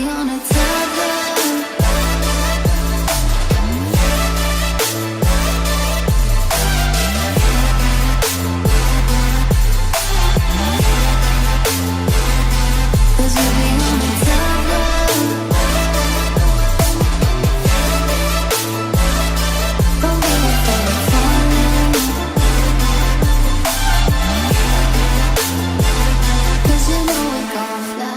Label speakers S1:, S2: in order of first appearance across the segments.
S1: on a tether. Cause we'll be on a tether. Don't be afraid of falling. Cause you know we're gonna fly.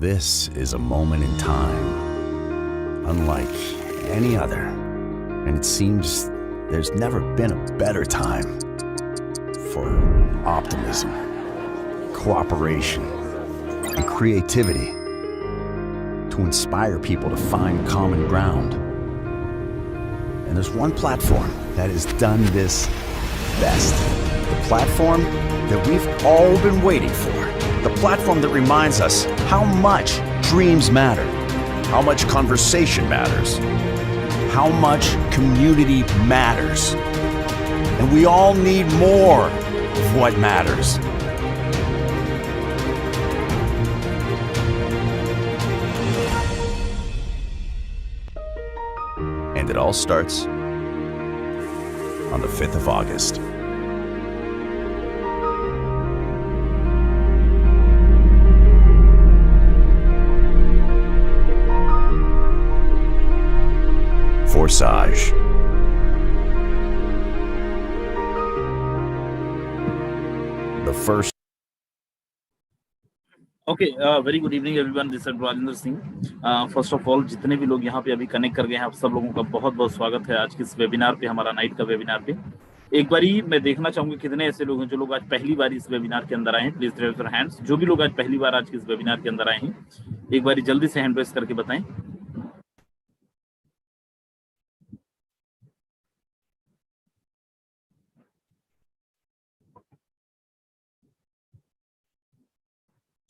S2: This is a moment in time, unlike any other, and it seems there's never been a better time for optimism, cooperation, and creativity to inspire people to find common ground. And there's one platform that has done this best. The platform that we've all been waiting for. The platform that reminds us how much dreams matter, how much conversation matters, how much community matters. And we all need more of what matters. And it all starts on the 5th of August. Forsage. The first.
S3: Okay, very good evening everyone, this is Rajendra Singh. First of all जितने भी लोग यहाँ पे अभी connect कर गए हैं, आप सब लोगों का बहुत बहुत स्वागत है आज के इस वेबिनार पे, हमारा नाइट का वेबिनार पे। एक बारी मैं देखना चाहूंगा कितने ऐसे लोग हैं जो लोग आज पहली बार इस वेबिनार के अंदर आए हैं। Please raise your hands. जो भी लोग आज पहली बार आज के इस वेबिनार के अंदर आए हैं, एक बारी जल्दी से हैंड रेज करके बताएं।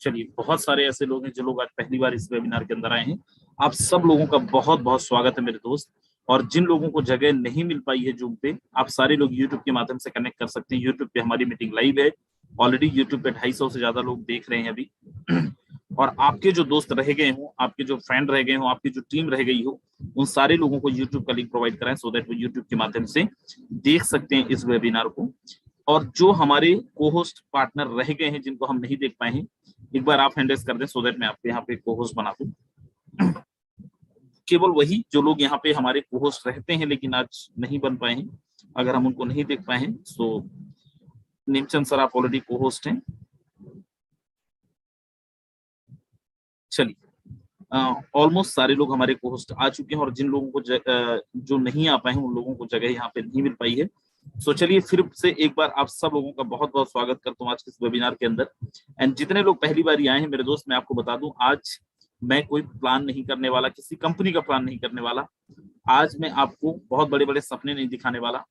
S3: चलिए, बहुत सारे ऐसे लोग हैं जो लोग आज पहली बार इस वेबिनार के अंदर आए हैं। आप सब लोगों का बहुत बहुत स्वागत है मेरे दोस्त। और जिन लोगों को जगह नहीं मिल पाई है जूम पे, आप सारे लोग यूट्यूब के माध्यम से कनेक्ट कर सकते हैं। यूट्यूब पे हमारी मीटिंग लाइव है। ऑलरेडी यूट्यूब पे 250 से ज्यादा लोग देख रहे हैं अभी। और आपके जो दोस्त रह गए हो, आपके जो फ्रेंड रह गए हो, आपकी जो टीम रह गई हो, उन सारे लोगों को यूट्यूब का लिंक प्रोवाइड कराएं सो दैट वो यूट्यूब के माध्यम से देख सकते हैं इस वेबिनार को। और जो हमारे को होस्ट पार्टनर रह गए हैं जिनको हम नहीं देख पाए हैं, एक बार आप हैंड रेज कर दें सो दैट मैं आपके यहाँ पे को होस्ट बना दूं। केवल वही जो लोग यहाँ पे हमारे को होस्ट रहते हैं लेकिन आज नहीं बन पाए हैं, अगर हम उनको नहीं देख पाए हैं, सो नीमचंद सर आप ऑलरेडी को होस्ट हैं। चलिए, ऑलमोस्ट सारे लोग हमारे को होस्ट आ चुके हैं और जिन लोगों को जो नहीं आ पाए हैं उन लोगों को जगह यहाँ पे नहीं मिल पाई है। सो चलिए फिर से एक बार आप सब लोगों का बहुत बहुत स्वागत करता हूँ आज के इस वेबिनार के अंदर। एंड जितने लोग पहली बार आए हैं मेरे दोस्त, मैं आपको बता दूं, आज मैं कोई प्लान नहीं करने वाला, किसी कंपनी का प्लान नहीं करने वाला। आज मैं आपको बहुत बड़े बड़े सपने नहीं दिखाने वाला।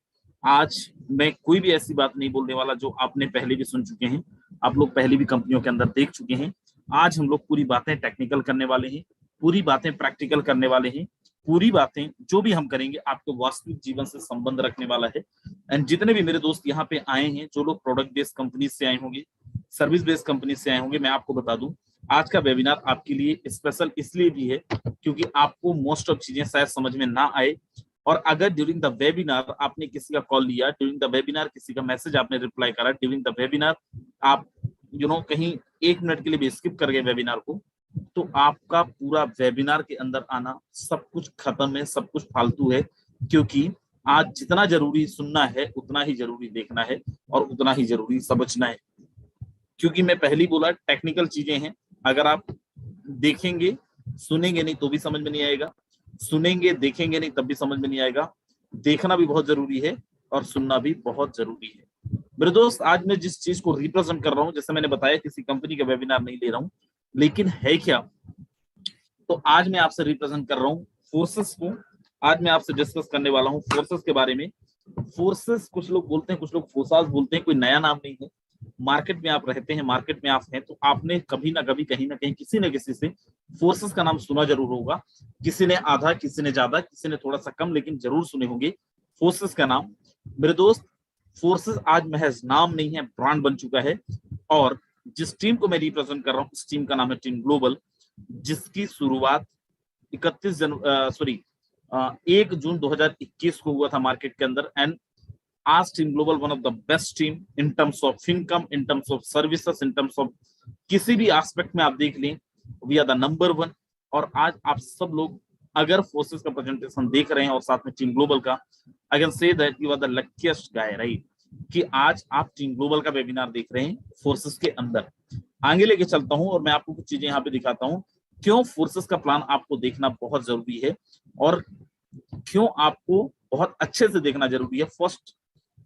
S3: आज मैं कोई भी ऐसी बात नहीं बोलने वाला जो आपने पहले भी सुन चुके हैं, आप लोग पहले भी कंपनियों के अंदर देख चुके हैं। आज हम लोग पूरी बातें टेक्निकल करने वाले हैं, पूरी बातें प्रैक्टिकल करने वाले हैं, पूरी बातें जो भी हम करेंगे आपके वास्तविक जीवन से संबंध रखने वाला है। एंड जितने भी मेरे दोस्त यहाँ पे आए हैं, जो लोग प्रोडक्ट बेस्ड कंपनी से आए होंगे, सर्विस बेस्ड कंपनी से आए होंगे, मैं आपको बता दूं आज का वेबिनार आपके लिए स्पेशल इसलिए भी है क्योंकि आपको मोस्ट ऑफ चीजें शायद समझ में ना आए। और अगर ड्यूरिंग द वेबिनार आपने किसी का कॉल लिया, ड्यूरिंग द वेबिनार किसी का मैसेज आपने रिप्लाई करा, ड्यूरिंग द वेबिनार आप कहीं 1 मिनट के लिए भी स्किप कर गए वेबिनार को, तो आपका पूरा वेबिनार के अंदर आना सब कुछ खत्म है, सब कुछ फालतू है। क्योंकि आज जितना जरूरी सुनना है उतना ही जरूरी देखना है और उतना ही जरूरी समझना है। क्योंकि मैं पहले ही बोला टेक्निकल चीजें हैं, अगर आप देखेंगे सुनेंगे नहीं तो भी समझ में नहीं आएगा, सुनेंगे देखेंगे नहीं तब भी समझ में नहीं आएगा। देखना भी बहुत जरूरी है और सुनना भी बहुत जरूरी है। मेरे दोस्त, आज मैं जिस चीज को रिप्रेजेंट कर रहा हूँ, जैसे मैंने बताया किसी कंपनी का वेबिनार नहीं ले रहा हूँ, लेकिन है क्या, तो आज मैं आपसे रिप्रेजेंट कर रहा हूँ फोर्सेस को। आज मैं आपसे डिस्कस करने वाला हूँ फोर्सेस के बारे में। फोर्सेस कुछ लोग बोलते हैं, कुछ लोग फोर्सास बोलते हैं, कोई नया नाम नहीं है। मार्केट में आप रहते हैं, मार्केट में आप हैं, तो आपने कभी ना कभी कहीं ना कहीं किसी न किसी से फोर्सेस का नाम सुना जरूर होगा। किसी ने आधा, किसी ने ज्यादा, किसी ने थोड़ा सा कम, लेकिन जरूर सुने होंगे फोर्सेस का नाम। मेरे दोस्त, फोर्सेस आज महज नाम नहीं है, ब्रांड बन चुका है। और जिस टीम को मैं रिप्रेजेंट कर रहा हूँ, इस टीम का नाम है टीम ग्लोबल, जिसकी शुरुआत 1 जून 2021 को हुआ था मार्केट के अंदर। एंड आज team global one of the best team in terms of income, in terms of services, in terms of किसी भी एस्पेक्ट में आप देख लें, वी आर द नंबर 1। और आज आप सब लोग अगर फोर्सेस का प्रेजेंटेशन देख रहे हैं और साथ में टीम ग्लोबल का, I can say that you are the luckiest guy, right, कि आज आप टीम ग्लोबल का वेबिनार देख रहे हैं फोर्सेस के अंदर। आगे लेके चलता हूं और मैं आपको कुछ चीजें यहाँ पे दिखाता हूं, क्यों फोर्सेस का प्लान आपको देखना बहुत जरूरी है और क्यों आपको बहुत अच्छे से देखना जरूरी है। First,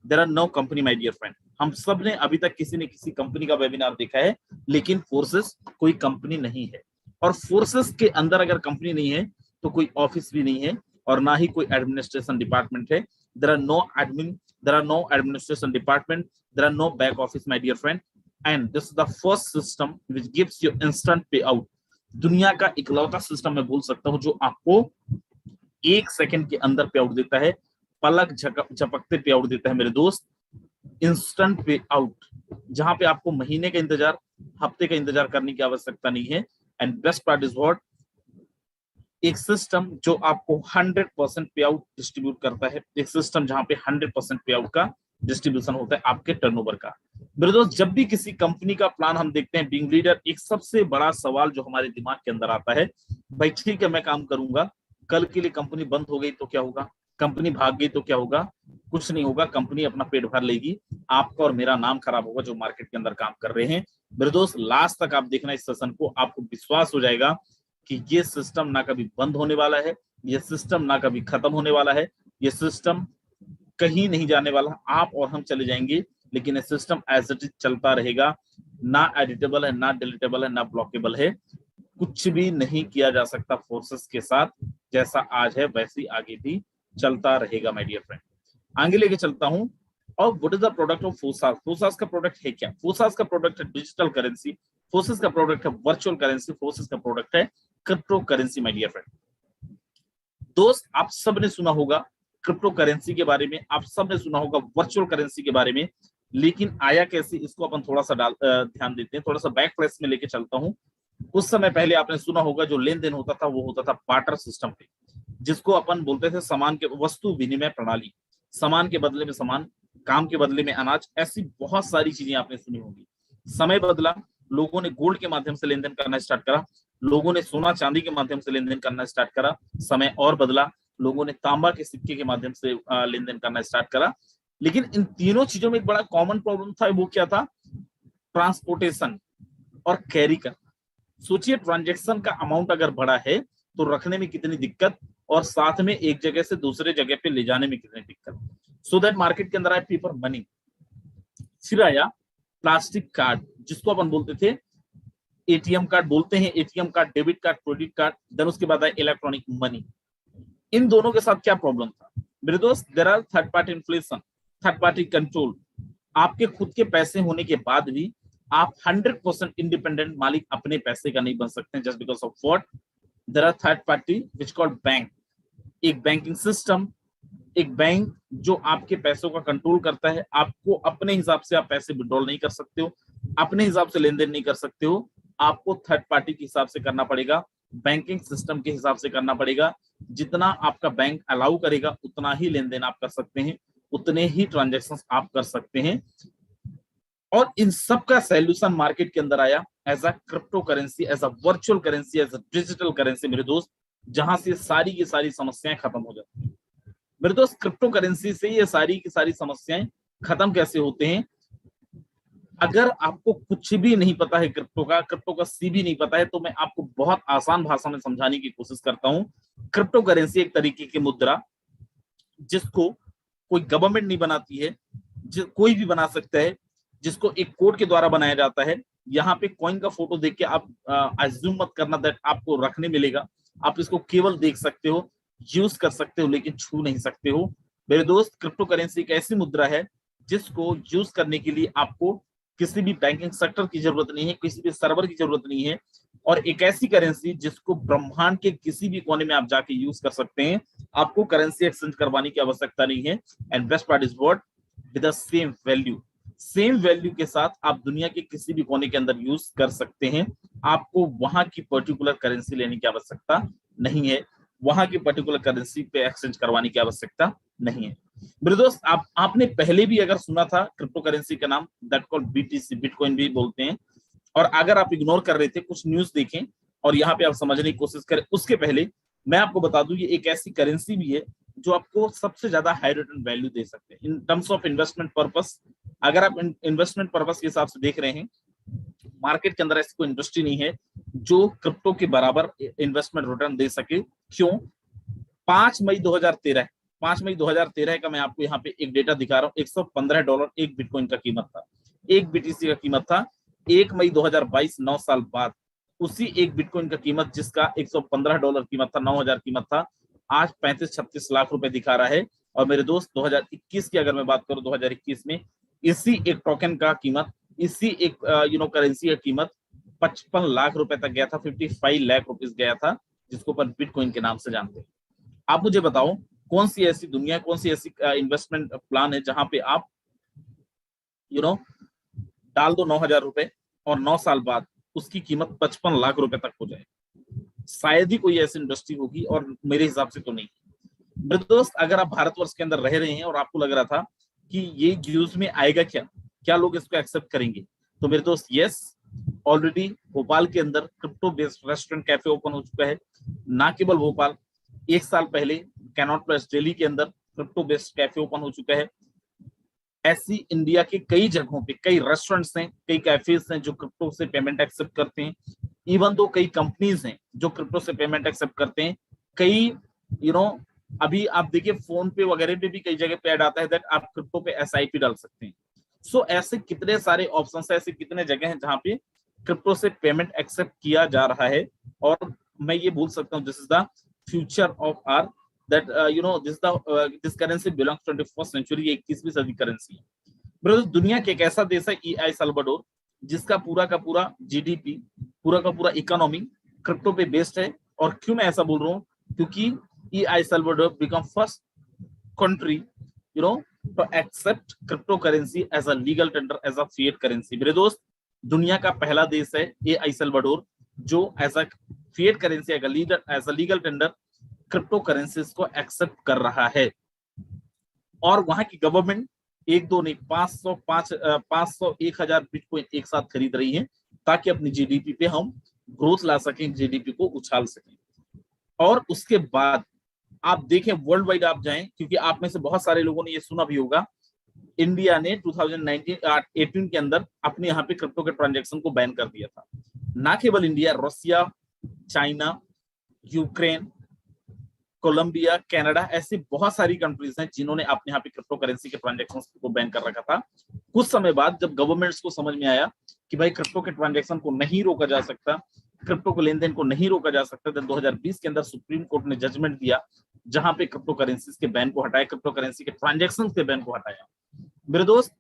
S3: there are no company my dear friend. हम सब ने अभी तक किसी ने किसी कंपनी का वेबिनार देखा है, लेकिन फोर्सेस कोई कंपनी नहीं है। और फोर्सेस के अंदर अगर कंपनी नहीं है तो कोई ऑफिस भी नहीं है और ना ही कोई एडमिनिस्ट्रेशन डिपार्टमेंट है। There are no admin, there are no administration department, there are no back office my dear friend. And this is the first system which gives you instant pay out. दुनिया का इकलौता system मैं बोल सकता हूं जो आपको 1 सेकंड के अंदर पे आउट देता है, पलक झपकते पे आउट देता है मेरे दोस्त, इंस्टेंट पे आउट, जहां पे आपको महीने का इंतजार, हफ्ते का इंतजार करने की आवश्यकता नहीं है। And best part is what, एक सिस्टम जो आपको 100% पे आउट डिस्ट्रीब्यूट करता है, एक सिस्टम जहां पे 100% पे आउट का डिस्ट्रीब्यूशन होता है आपके टर्नओवर का। मेरे दोस्त, जब भी किसी कंपनी का प्लान हम देखते हैं बीइंग लीडर, एक सबसे बड़ा सवाल जो हमारे दिमाग के अंदर आता है, भाई ठीक है मैं काम करूंगा, कल के लिए कंपनी बंद हो गई तो क्या होगा, कंपनी भाग गई तो क्या होगा? कुछ नहीं होगा, कंपनी अपना पेट भर लेगी, आपका और मेरा नाम खराब होगा जो मार्केट के अंदर काम कर रहे हैं। मेरे दोस्त, लास्ट तक आप देखना इस सेशन को, आपको विश्वास हो जाएगा कि ये सिस्टम ना कभी बंद होने वाला है, ये सिस्टम ना कभी खत्म होने वाला है, ये सिस्टम कहीं नहीं जाने वाला। आप और हम चले जाएंगे, लेकिन ये सिस्टम एज इट इज चलता रहेगा, ना एडिटेबल है, ना डिलीटेबल है, ना ब्लॉकेबल है। कुछ भी नहीं किया जा सकता फोर्सेस के साथ, जैसा आज है वैसे ही आगे भी चलता रहेगा माय डियर फ्रेंड। आगे लेके चलता हूं। और what is the product of Forsage? Forsage का प्रोडक्ट है क्या? फोर्सास का प्रोडक्ट है डिजिटल करेंसी, फोर्सेस का प्रोडक्ट है वर्चुअल करेंसी, फोर्सेस का प्रोडक्ट है crypto currency my dear friend. दोस्त, आप सब ने सुना होगा क्रिप्टो करेंसी के बारे में, आप सब ने सुना होगा वर्चुअल करेंसी के बारे में, लेकिन आया कैसे, इसको अपन थोड़ा सा ध्यान देते हैं, थोड़ा सा बैक फ्लैश में लेके चलता हूं। उस समय पहले आपने सुना होगा जो लेन देन होता था वो होता था बार्टर सिस्टम पे, जिसको अपन बोलते थे सामान के वस्तु विनिमय प्रणाली, सामान के बदले में सामान, काम के बदले में अनाज, ऐसी बहुत सारी चीजें आपने सुनी होंगी। समय बदला, लोगों ने गोल्ड के माध्यम से लेन देन करना स्टार्ट करा, लोगों ने सोना चांदी के माध्यम से लेन देन करना स्टार्ट करा। समय और बदला, लोगों ने तांबा के सिक्के के माध्यम से लेन देन करना स्टार्ट करा। लेकिन इन तीनों चीजों में एक बड़ा कॉमन प्रॉब्लम था, वो क्या था? ट्रांसपोर्टेशन और कैरी करना। सोचिए, ट्रांजैक्शन का अमाउंट अगर बड़ा है तो रखने में कितनी दिक्कत, और साथ में एक जगह से दूसरे जगह पे ले जाने में कितनी दिक्कत। सो दैट मार्केट के अंदर आया पेपर मनी, फिर आया प्लास्टिक कार्ड, जिसको अपन बोलते थे एटीएम कार्ड, बोलते हैं ATM card, debit card, credit card. Then उसके बाद आया इलेक्ट्रॉनिक मनी। इन दोनों के साथ क्या प्रॉब्लम था मेरे दोस्त? There are third party inflation, third party control. आपके खुद के पैसे होने के बाद भी आप 100% इंडिपेंडेंट मालिक अपने पैसे का नहीं बन सकते, just because of what? There are third party which called bank. एक बैंकिंग सिस्टम, एक बैंक जो आपके पैसों का कंट्रोल करता है। आपको अपने हिसाब से आप पैसे विड्रॉल नहीं कर सकते हो, अपने हिसाब से लेन देन नहीं कर सकते हो, आपको थर्ड पार्टी के हिसाब से करना पड़ेगा, बैंकिंग सिस्टम के हिसाब से करना पड़ेगा। जितना आपका बैंक अलाउ करेगा उतना ही लेन देन आप कर सकते हैं, उतने ही ट्रांजैक्शन आप कर सकते हैं। और इन सब का सॉल्यूशन मार्केट के अंदर आया as a crypto currency, as a virtual currency, as a digital currency मेरे दोस्त, जहां से सारी की सारी समस्याएं खत्म हो जाती हैं मेरे दोस्त। क्रिप्टो करेंसी से ये सारी की सारी समस्याएं खत्म कैसे होते हैं? अगर आपको कुछ भी नहीं पता है क्रिप्टो का सी भी नहीं पता है, तो मैं आपको बहुत आसान भाषा में समझाने की कोशिश करता हूं। क्रिप्टो करेंसी एक तरीके की मुद्रा, जिसको कोई गवर्नमेंट नहीं बनाती है, कोई भी बना सकता है, जिसको एक कोड के द्वारा बनाया जाता है। यहाँ पे कॉइन का फोटो देख के आप अज्यूम मत करना दैट आपको रखने मिलेगा। आप इसको केवल देख सकते हो, यूज कर सकते हो, लेकिन छू नहीं सकते हो मेरे दोस्त। क्रिप्टो करेंसी एक ऐसी मुद्रा है जिसको यूज करने के लिए आपको किसी भी बैंकिंग सेक्टर की जरूरत नहीं है, किसी भी सर्वर की जरूरत नहीं है, और एक ऐसी करेंसी जिसको ब्रह्मांड के किसी भी कोने में आप जाके यूज कर सकते हैं। आपको करेंसी एक्सचेंज करवाने की आवश्यकता नहीं है। And best part is what? With the same value के साथ आप दुनिया के किसी भी कोने के अंदर यूज कर सकते हैं। आपको वहां की पर्टिकुलर करेंसी लेने की आवश्यकता नहीं है, वहां की पर्टिकुलर करेंसी पे एक्सचेंज करवाने की आवश्यकता नहीं है। मेरे दोस्त, आपने पहले भी अगर सुना था क्रिप्टो करेंसी का नाम, दैट कॉल्ड बीटीसी, बिटकॉइन भी बोलते हैं। और अगर आप इग्नोर कर रहे थे, कुछ न्यूज देखें और यहाँ पे आप समझने की कोशिश करें। उसके पहले मैं आपको बता दूं, ये एक ऐसी करेंसी भी है जो आपको सबसे ज्यादा हाई रिटर्न वैल्यू दे सकते हैं in terms of investment purpose. अगर आप इन्वेस्टमेंट पर्पस के हिसाब से देख रहे हैं, मार्केट के अंदर ऐसी कोई इंडस्ट्री नहीं है जो क्रिप्टो के बराबर इन्वेस्टमेंट रिटर्न दे सके। क्यों? 5 मई 2013 का मैं आपको यहाँ पे एक डेटा दिखा रहा हूँ। $115 एक बिटकॉइन का कीमत था, एक बीटीसी का कीमत था। 1 मई 2022, 9 साल बाद, उसी एक बिटकॉइन का कीमत जिसका $115 कीमत था, 9,000 कीमत था, आज 35-36 लाख रुपए दिखा रहा है। और मेरे दोस्त 2021 की अगर मैं बात करूं, 2021 में इसी एक टोकन का कीमत, इसी एक करेंसी का कीमत 55 लाख रुपए तक गया था, 55 लाख रुपीस गया था, जिसको पर बिटकॉइन के नाम से जानते हैं। आप मुझे बताओ, कौन सी ऐसी दुनिया, कौन सी ऐसी इन्वेस्टमेंट प्लान है जहां पे आप डाल दो 9,000 रुपए और 9 साल बाद उसकी कीमत 55 लाख रुपए तक हो जाए? शायद ही कोई ऐसी इंडस्ट्री होगी, और मेरे हिसाब से तो नहीं। मेरे दोस्त, अगर आप भारतवर्ष के अंदर रह रहे हैं और आपको लग रहा था कि ये न्यूज में आएगा क्या लोग इसको एक्सेप्ट करेंगे, तो मेरे दोस्त, यस, ऑलरेडी भोपाल के अंदर crypto based restaurant cafe open हो चुका है। ना केवल भोपाल, 1 साल पहले कैनॉट प्लेस दिल्ली के अंदर क्रिप्टो बेस्ड कैफे ओपन हो चुका है। ऐसी इंडिया के कई जगहों पे कई रेस्टोरेंट्स हैं, कई कैफेज हैं जो क्रिप्टो से पेमेंट एक्सेप्ट करते हैं। इवन दो कई कंपनीज हैं जो क्रिप्टो से पेमेंट एक्सेप्ट करते हैं। कई अभी आप देखिए, फोन पे वगैरह पे भी कई जगह पे ऐड आता है दैट आप क्रिप्टो पे एसआईपी डाल सकते हैं। सो ऐसे कितने सारे ऑप्शंस है, ऐसे कितने जगह हैं जहां पे क्रिप्टो से पेमेंट एक्सेप्ट किया जा रहा है। और मैं ये बोल सकता हूँ, this is the future of our, that this currency belongs to 21st century, ये 21वीं सदी करेंसी है। ब्रदर, दुनिया के एक ऐसा देश है ई एल साल्वाडोर, जिसका पूरा का पूरा जीडीपी, पूरा का पूरा इकोनॉमी क्रिप्टो पे बेस्ड है। और क्यों मैं ऐसा बोल रहा हूँ? क्योंकि E El Salvador become first country to accept cryptocurrency as a legal tender, as a fiat currency। मेरे दोस्त, दुनिया का पहला देश है ये एल साल्वाडोर जो as a fiat currency, as a legal tender crypto currencies को एक्सेप्ट कर रहा है। और वहां की गवर्नमेंट 1-2 नहीं, 500, 1,000 बिटकॉइन एक साथ खरीद रही है, ताकि अपनी जीडीपी पे हम ग्रोथ ला सकें, जीडीपी को उछाल सकें। और उसके बाद आप देखें, वर्ल्ड वाइड आप जाएं, क्योंकि आप में से बहुत सारे लोगों ने ये सुना भी होगा, इंडिया ने 2018 के अंदर अपने यहाँ पे क्रिप्टो के ट्रांजैक्शन को बैन कर दिया था। ना केवल India, Russia, China, Ukraine, Colombia, Canada, ऐसी बहुत सारी कंट्रीज हैं जिन्होंने अपने यहाँ पे क्रिप्टो करेंसी के ट्रांजैक्शंस को बैन कर रखा था। कुछ समय बाद जब गवर्नमेंट्स को समझ में आया कि भाई क्रिप्टो के ट्रांजैक्शन को नहीं रोका जा सकता, क्रिप्टो के लेन देन को नहीं रोका जा सकता, तो 2020 के अंदर सुप्रीम कोर्ट ने जजमेंट दिया जहां पे क्रिप्टो करेंसीज के बैन को हटाया, क्रिप्टो करेंसी के ट्रांजैक्शन के बैन को हटाया। मेरे दोस्त,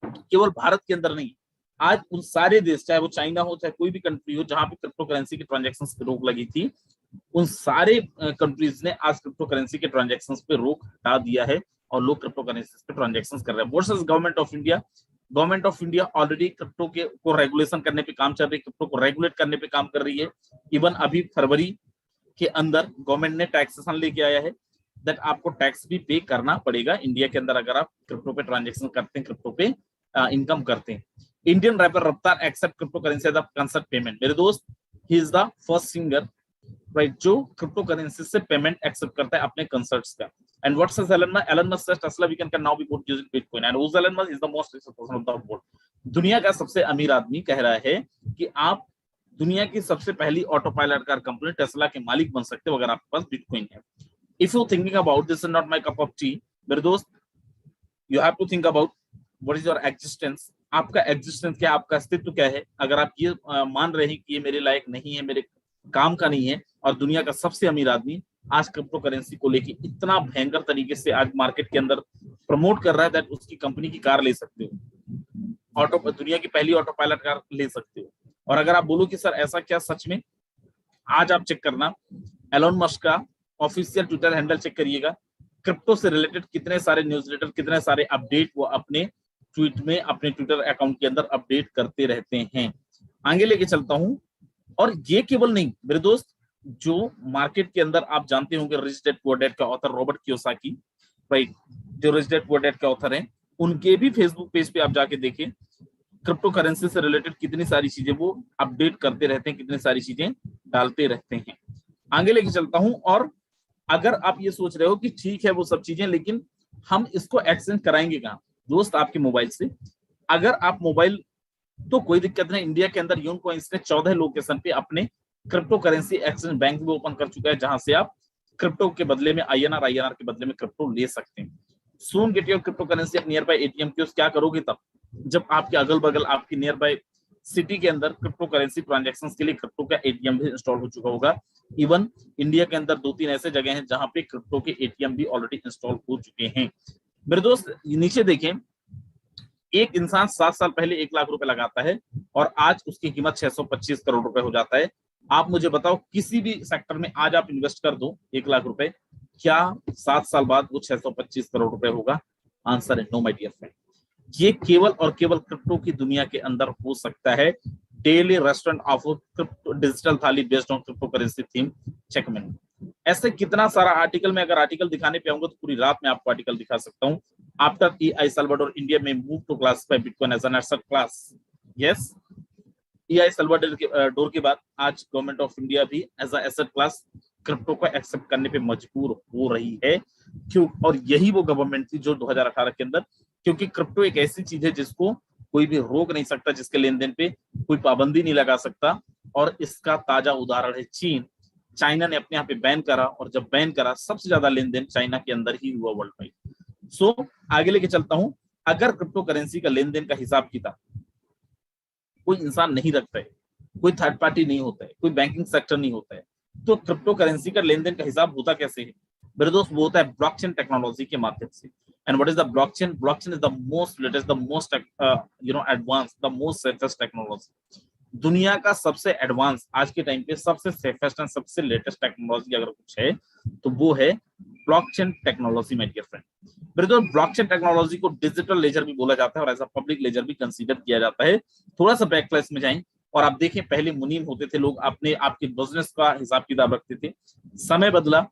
S3: केवल भारत के अंदर नहीं, आज उन सारे देश, चाहे वो चाइना हो, चाहे कोई भी कंट्री हो, जहां पे क्रिप्टो करेंसी के ट्रांजैक्शंस पे रोक लगी थी, उन सारे कंट्रीज ने आज क्रिप्टो करेंसी के ट्रांजैक्शंस पे रोक हटा दिया है और लोग क्रिप्टो करेंसीज पे ट्रांजैक्शंस कर रहे हैं। Versus government of India, government of India already crypto के को रेगुलेशन करने पे काम चल रही है, क्रिप्टो को रेगुलेट करने पे काम कर रही है। इवन अभी फरवरी के अंदर गवर्नमेंट ने टैक्सेशन लेके आया है दैट आपको टैक्स भी पे करना पड़ेगा इंडिया के अंदर अगर आप क्रिप्टो पे ट्रांजैक्शन करते हैं, क्रिप्टो पे इनकम करते हैं। Indian rapper Raftaar accept crypto currency as a concept payment. मेरे दोस्त, he is the first singer, right, जो क्रिप्टो करेंसी से पेमेंट एक्सेप्ट करता है अपने कंसर्ट्स का। And what says Elon Musk? Elon Musk says Tesla we can now be bought using bitcoin. And who's Elon Musk? Is the most richest person of the world. दुनिया का सबसे अमीर आदमी कह रहा है कि आप दुनिया की सबसे पहली auto pilot car company Tesla के मालिक बन सकते हो अगर आपके पास बिटकॉइन है। If you thinking about this is not my cup of tea, मेरे दोस्त, you have to think about what is your existence. आपका एग्जिस्टेंस क्या, आपका अस्तित्व क्या है? अगर आप ये मान रहे हैं कि ये मेरे लायक नहीं है, मेरे काम का नहीं है, और दुनिया का सबसे अमीर आदमी आज क्रिप्टो करेंसी को लेके इतना भयंकर तरीके से आज मार्केट के अंदर प्रमोट कर रहा है दैट उसकी कंपनी की कार ले सकते हो, दुनिया की पहली ऑटो पायलट कार ले सकते हो। और अगर आप बोलो कि सर ऐसा क्या सच में, आज आप चेक करना, एलोन मस्क का ऑफिशियल ट्विटर हैंडल चेक करिएगा, क्रिप्टो से रिलेटेड कितने सारे न्यूज़लेटर, कितने सारे अपडेट वो अपने ट्वीट में, अपने ट्विटर अकाउंट के अंदर अपडेट करते रहते हैं। आगे लेके चलता हूं। और ये केवल नहीं मेरे दोस्त, जो मार्केट के अंदर आप जानते होंगे रिच डैड पुअर डैड का ऑथर रॉबर्ट कियोसाकी, राइट, जो रिच डैड पुअर डैड का ऑथर हैं, उनके भी फेसबुक पेज पे आप जाके देखें, क्रिप्टो करेंसी से रिलेटेड कितनी सारी चीजें वो अपडेट करते रहते हैं, कितनी सारी चीजें डालते रहते हैं। आगे लेके चलता हूं। और अगर आप ये सोच रहे हो कि ठीक है वो सब चीजें, लेकिन हम इसको एक्सचेंज कराएंगे कहाँ दोस्त? आपके मोबाइल से। अगर आप मोबाइल, तो कोई दिक्कत नहीं, इंडिया के अंदर यूनकॉइंस ने 14 लोकेशन पे अपने क्रिप्टो करेंसी एक्सचेंज बैंक भी ओपन कर चुका है, जहां से आप क्रिप्टो के बदले में आईएनआर, आईएनआर के बदले में क्रिप्टो ले सकते हैं। Soon get your crypto currency at nearby ATM kiosk. क्या करोगे तब जब आपके अगल बगल, आपकी नियर बाय सिटी के अंदर क्रिप्टो करेंसी ट्रांजैक्शंस के लिए क्रिप्टो का एटीएम भी इंस्टॉल हो चुका होगा। इवन इंडिया के अंदर 2-3 ऐसे जगह हैं जहां पे क्रिप्टो के एटीएम भी ऑलरेडी इंस्टॉल हो चुके हैं। मेरे दोस्त नीचे देखें, एक इंसान 7 साल पहले 1 लाख रुपए लगाता है और आज उसकी कीमत 625 करोड़ रुपए हो जाता है। आप मुझे बताओ, किसी भी सेक्टर में आज आप इन्वेस्ट कर दो 1 लाख रुपए, क्या 7 साल बाद वो 625 करोड़ रुपए होगा? आंसर है नो माय डियर फ्रेंड। ये केवल और केवल क्रिप्टो की दुनिया के अंदर हो सकता है। Daily restaurant offer crypto digital thali based on crypto currency theme, check menu. ऐसे कितना सारा आर्टिकल में, अगर आर्टिकल दिखाने पे आऊंगा तो पूरी रात में आपको आर्टिकल दिखा सकता हूँ। After EI Salvador, India may move to classify Bitcoin as an asset class. Yes, EI Salvador के बाद आज गवर्नमेंट ऑफ इंडिया भी as a asset class crypto को एक्सेप्ट करने पे मजबूर हो रही है। क्यों? और यही वो गवर्नमेंट थी जो 2018 के अंदर, क्योंकि क्रिप्टो एक ऐसी चीज है जिसको कोई भी रोक नहीं सकता, जिसके लेन देन पे कोई पाबंदी नहीं लगा सकता। और इसका ताजा उदाहरण है चीन। चाइना ने अपने यहाँ पे बैन करा, और जब बैन करा सबसे ज्यादा लेन देन चाइना के अंदर ही हुआ वर्ल्ड वाइड। सो आगे लेके चलता हूं। अगर क्रिप्टो करेंसी का लेन देन का हिसाब किताब कोई इंसान नहीं रखता है, कोई थर्ड पार्टी नहीं होता है, कोई बैंकिंग सेक्टर नहीं होता है, तो क्रिप्टो करेंसी का लेन देन का हिसाब होता कैसे है मेरे दोस्त? वो होता है ब्लॉकचेन टेक्नोलॉजी के माध्यम से। And what is the blockchain? Blockchain is the most latest, the most advance, the most safest technology. दुनिया का सबसे एडवांस, आज के टाइम पे सबसे सेफेस्ट एंड सबसे लेटेस्ट टेक्नोलॉजी अगर कुछ है तो वो है blockchain technology my dear friend. मेरे दोस्त ब्लॉकचेन टेक्नोलॉजी को डिजिटल लेजर भी बोला जाता है और एज अ पब्लिक लेजर भी कंसीडर किया जाता है। थोड़ा सा बैक क्लास में जाएं और आप देखें, पहले मुनीम होते थे लोग, अपने आपके बिजनेस का हिसाब किताब रखते थे। समय बदला,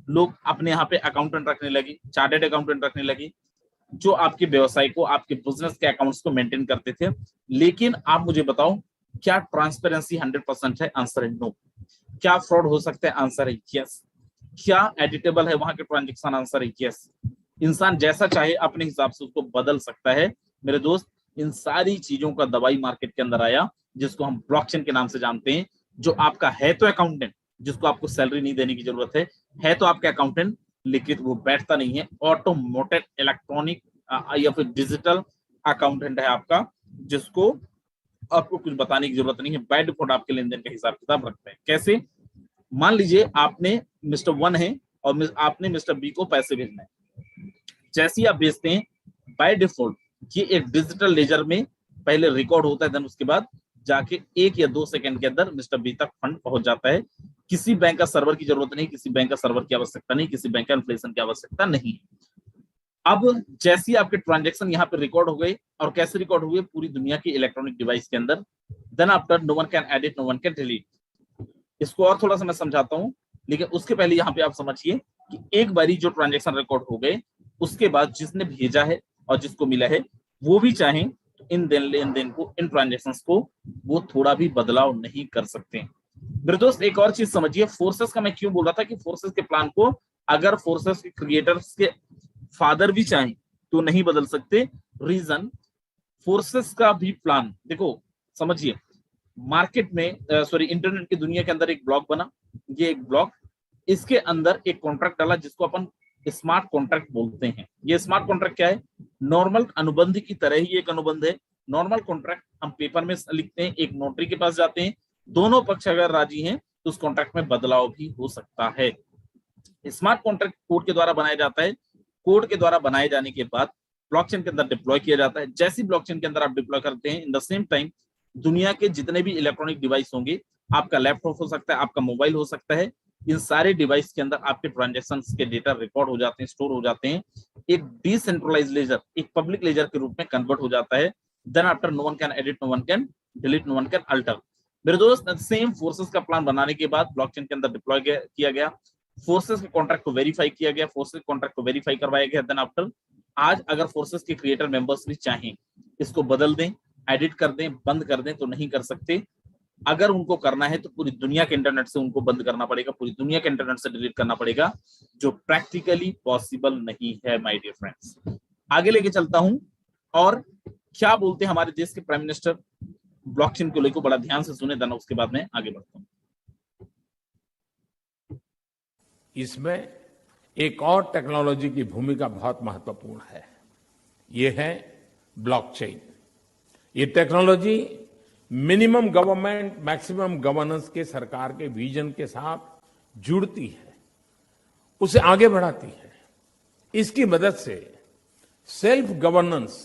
S3: लोग अपने यहाँ पे अकाउंटेंट रखने लगे, चार्टर्ड अकाउंटेंट रखने लगे, जो आपके व्यवसाय को, आपके बिजनेस के अकाउंट्स को मेंटेन करते थे। लेकिन आप मुझे बताओ, क्या ट्रांसपेरेंसी 100% है? आंसर है नो। क्या फ्रॉड हो सकता है? आंसर है यस। क्या एडिटेबल है वहां के ट्रांजेक्शन? आंसर है यस। इंसान जैसा चाहे अपने हिसाब से उसको बदल सकता है। मेरे दोस्त, इन सारी चीजों का दवाई मार्केट के अंदर आया, जिसको हम ब्लॉकचेन के नाम से जानते हैं। जो आपका है तो अकाउंटेंट, जिसको आपको सैलरी नहीं देने की जरूरत है तो आपके अकाउंटेंट, लेकिन वो बैठता नहीं है। ऑटोमेटेड इलेक्ट्रॉनिक या फिर डिजिटल अकाउंटेंट है आपका, जिसको आपको कुछ बताने की जरूरत नहीं है। बाय डिफॉल्ट आपके लेन देन का हिसाब किताब रखते हैं। कैसे? मान लीजिए आपने मिस्टर 1 है और आपने मिस्टर बी को पैसे भेजना है। जैसे ही आप भेजते हैं, बाय डिफॉल्ट ये एक डिजिटल लेजर में पहले रिकॉर्ड होता है, देन उसके बाद जाके 1 या 2 सेकंड के अंदर मिस्टर बी तक फंड पहुंच जाता है। किसी बैंक का सर्वर की जरूरत नहीं, किसी बैंक का सर्वर की आवश्यकता नहीं, किसी बैंक का इन्फ्लेशन की आवश्यकता नहीं। अब जैसे ही आपके ट्रांजैक्शन यहाँ पे रिकॉर्ड हो गए, और कैसे रिकॉर्ड हुए? पूरी दुनिया की इलेक्ट्रॉनिक डिवाइस के अंदर। Then after no one can edit, no one can delete. इसको और थोड़ा सा मैं समझाता हूँ, लेकिन उसके पहले यहाँ पे आप समझिए कि एक बारी जो ट्रांजैक्शन रिकॉर्ड हो गए, उसके बाद जिसने भेजा है और जिसको मिला है, वो भी चाहे तो इन लेन देन को, इन ट्रांजैक्शन को वो थोड़ा भी बदलाव नहीं कर सकते। मेरे दोस्त एक और चीज समझिए, फोर्सेस का मैं क्यों बोल रहा था कि फोर्सेस के प्लान को अगर फोर्सेस के क्रिएटर्स के फादर भी चाहें तो नहीं बदल सकते। रीजन, फोर्सेस का भी प्लान देखो, समझिए, मार्केट में इंटरनेट की दुनिया के अंदर एक ब्लॉक बना। ये एक ब्लॉक, इसके अंदर एक कॉन्ट्रैक्ट डाला जिसको अपन स्मार्ट कॉन्ट्रैक्ट बोलते हैं। ये स्मार्ट कॉन्ट्रैक्ट क्या है? नॉर्मल अनुबंध की तरह ही एक अनुबंध है। नॉर्मल कॉन्ट्रैक्ट हम पेपर में लिखते हैं, एक नोटरी के पास जाते हैं, दोनों पक्ष अगर राजी हैं तो उस कॉन्ट्रैक्ट में बदलाव भी हो सकता है। स्मार्ट कॉन्ट्रैक्ट कोड के द्वारा बनाया जाता है। कोड के द्वारा बनाए जाने के बाद ब्लॉकचेन के अंदर डिप्लॉय किया जाता है। जैसी ब्लॉकचेन के अंदर आप डिप्लॉय करते हैं, इन द सेम टाइम दुनिया के जितने भी इलेक्ट्रॉनिक डिवाइस होंगे, आपका लैपटॉप हो सकता है, आपका मोबाइल हो सकता है, इन सारे डिवाइस के अंदर आपके ट्रांजैक्शंस के डेटा रिकॉर्ड हो जाते हैं, स्टोर हो जाते हैं, एक डिसेंट्रलाइज्ड लेजर, एक पब्लिक लेजर के रूप में कन्वर्ट हो जाता है। Then after no one can edit, no one can delete, no one can alter. मेरे दोस्त, सेम फोर्सेस का प्लान बनाने के बाद ब्लॉकचेन के अंदर डिप्लॉय किया गया, फोर्सेस के कॉन्ट्रैक्ट को वेरीफाई किया गया, फोर्सेस के कॉन्ट्रैक्ट को वेरीफाई करवाया गया। देन आफ्टर आज अगर फोर्सेस के क्रिएटर मेंबर्स भी चाहें इसको बदल दें, एडिट कर दें, बंद कर दें, तो नहीं कर सकते। अगर उनको करना है तो पूरी दुनिया के इंटरनेट से उनको बंद करना पड़ेगा, पूरी दुनिया के इंटरनेट से डिलीट करना पड़ेगा, जो प्रैक्टिकली पॉसिबल नहीं है माय डियर फ्रेंड्स। आगे लेके चलता हूं और क्या बोलते हैं हमारे देश के प्राइम मिनिस्टर ब्लॉकचेन को लेकर, बड़ा ध्यान से सुने, देन उसके बाद में आगे बढ़ता हूं।
S4: इसमें एक और टेक्नोलॉजी की भूमिका बहुत महत्वपूर्ण है, ये है ब्लॉकचेन। ये technology minimum government maximum governance के सरकार के विजन के साथ जुड़ती है, उसे आगे बढ़ाती है। इसकी मदद से सेल्फ गवर्नेंस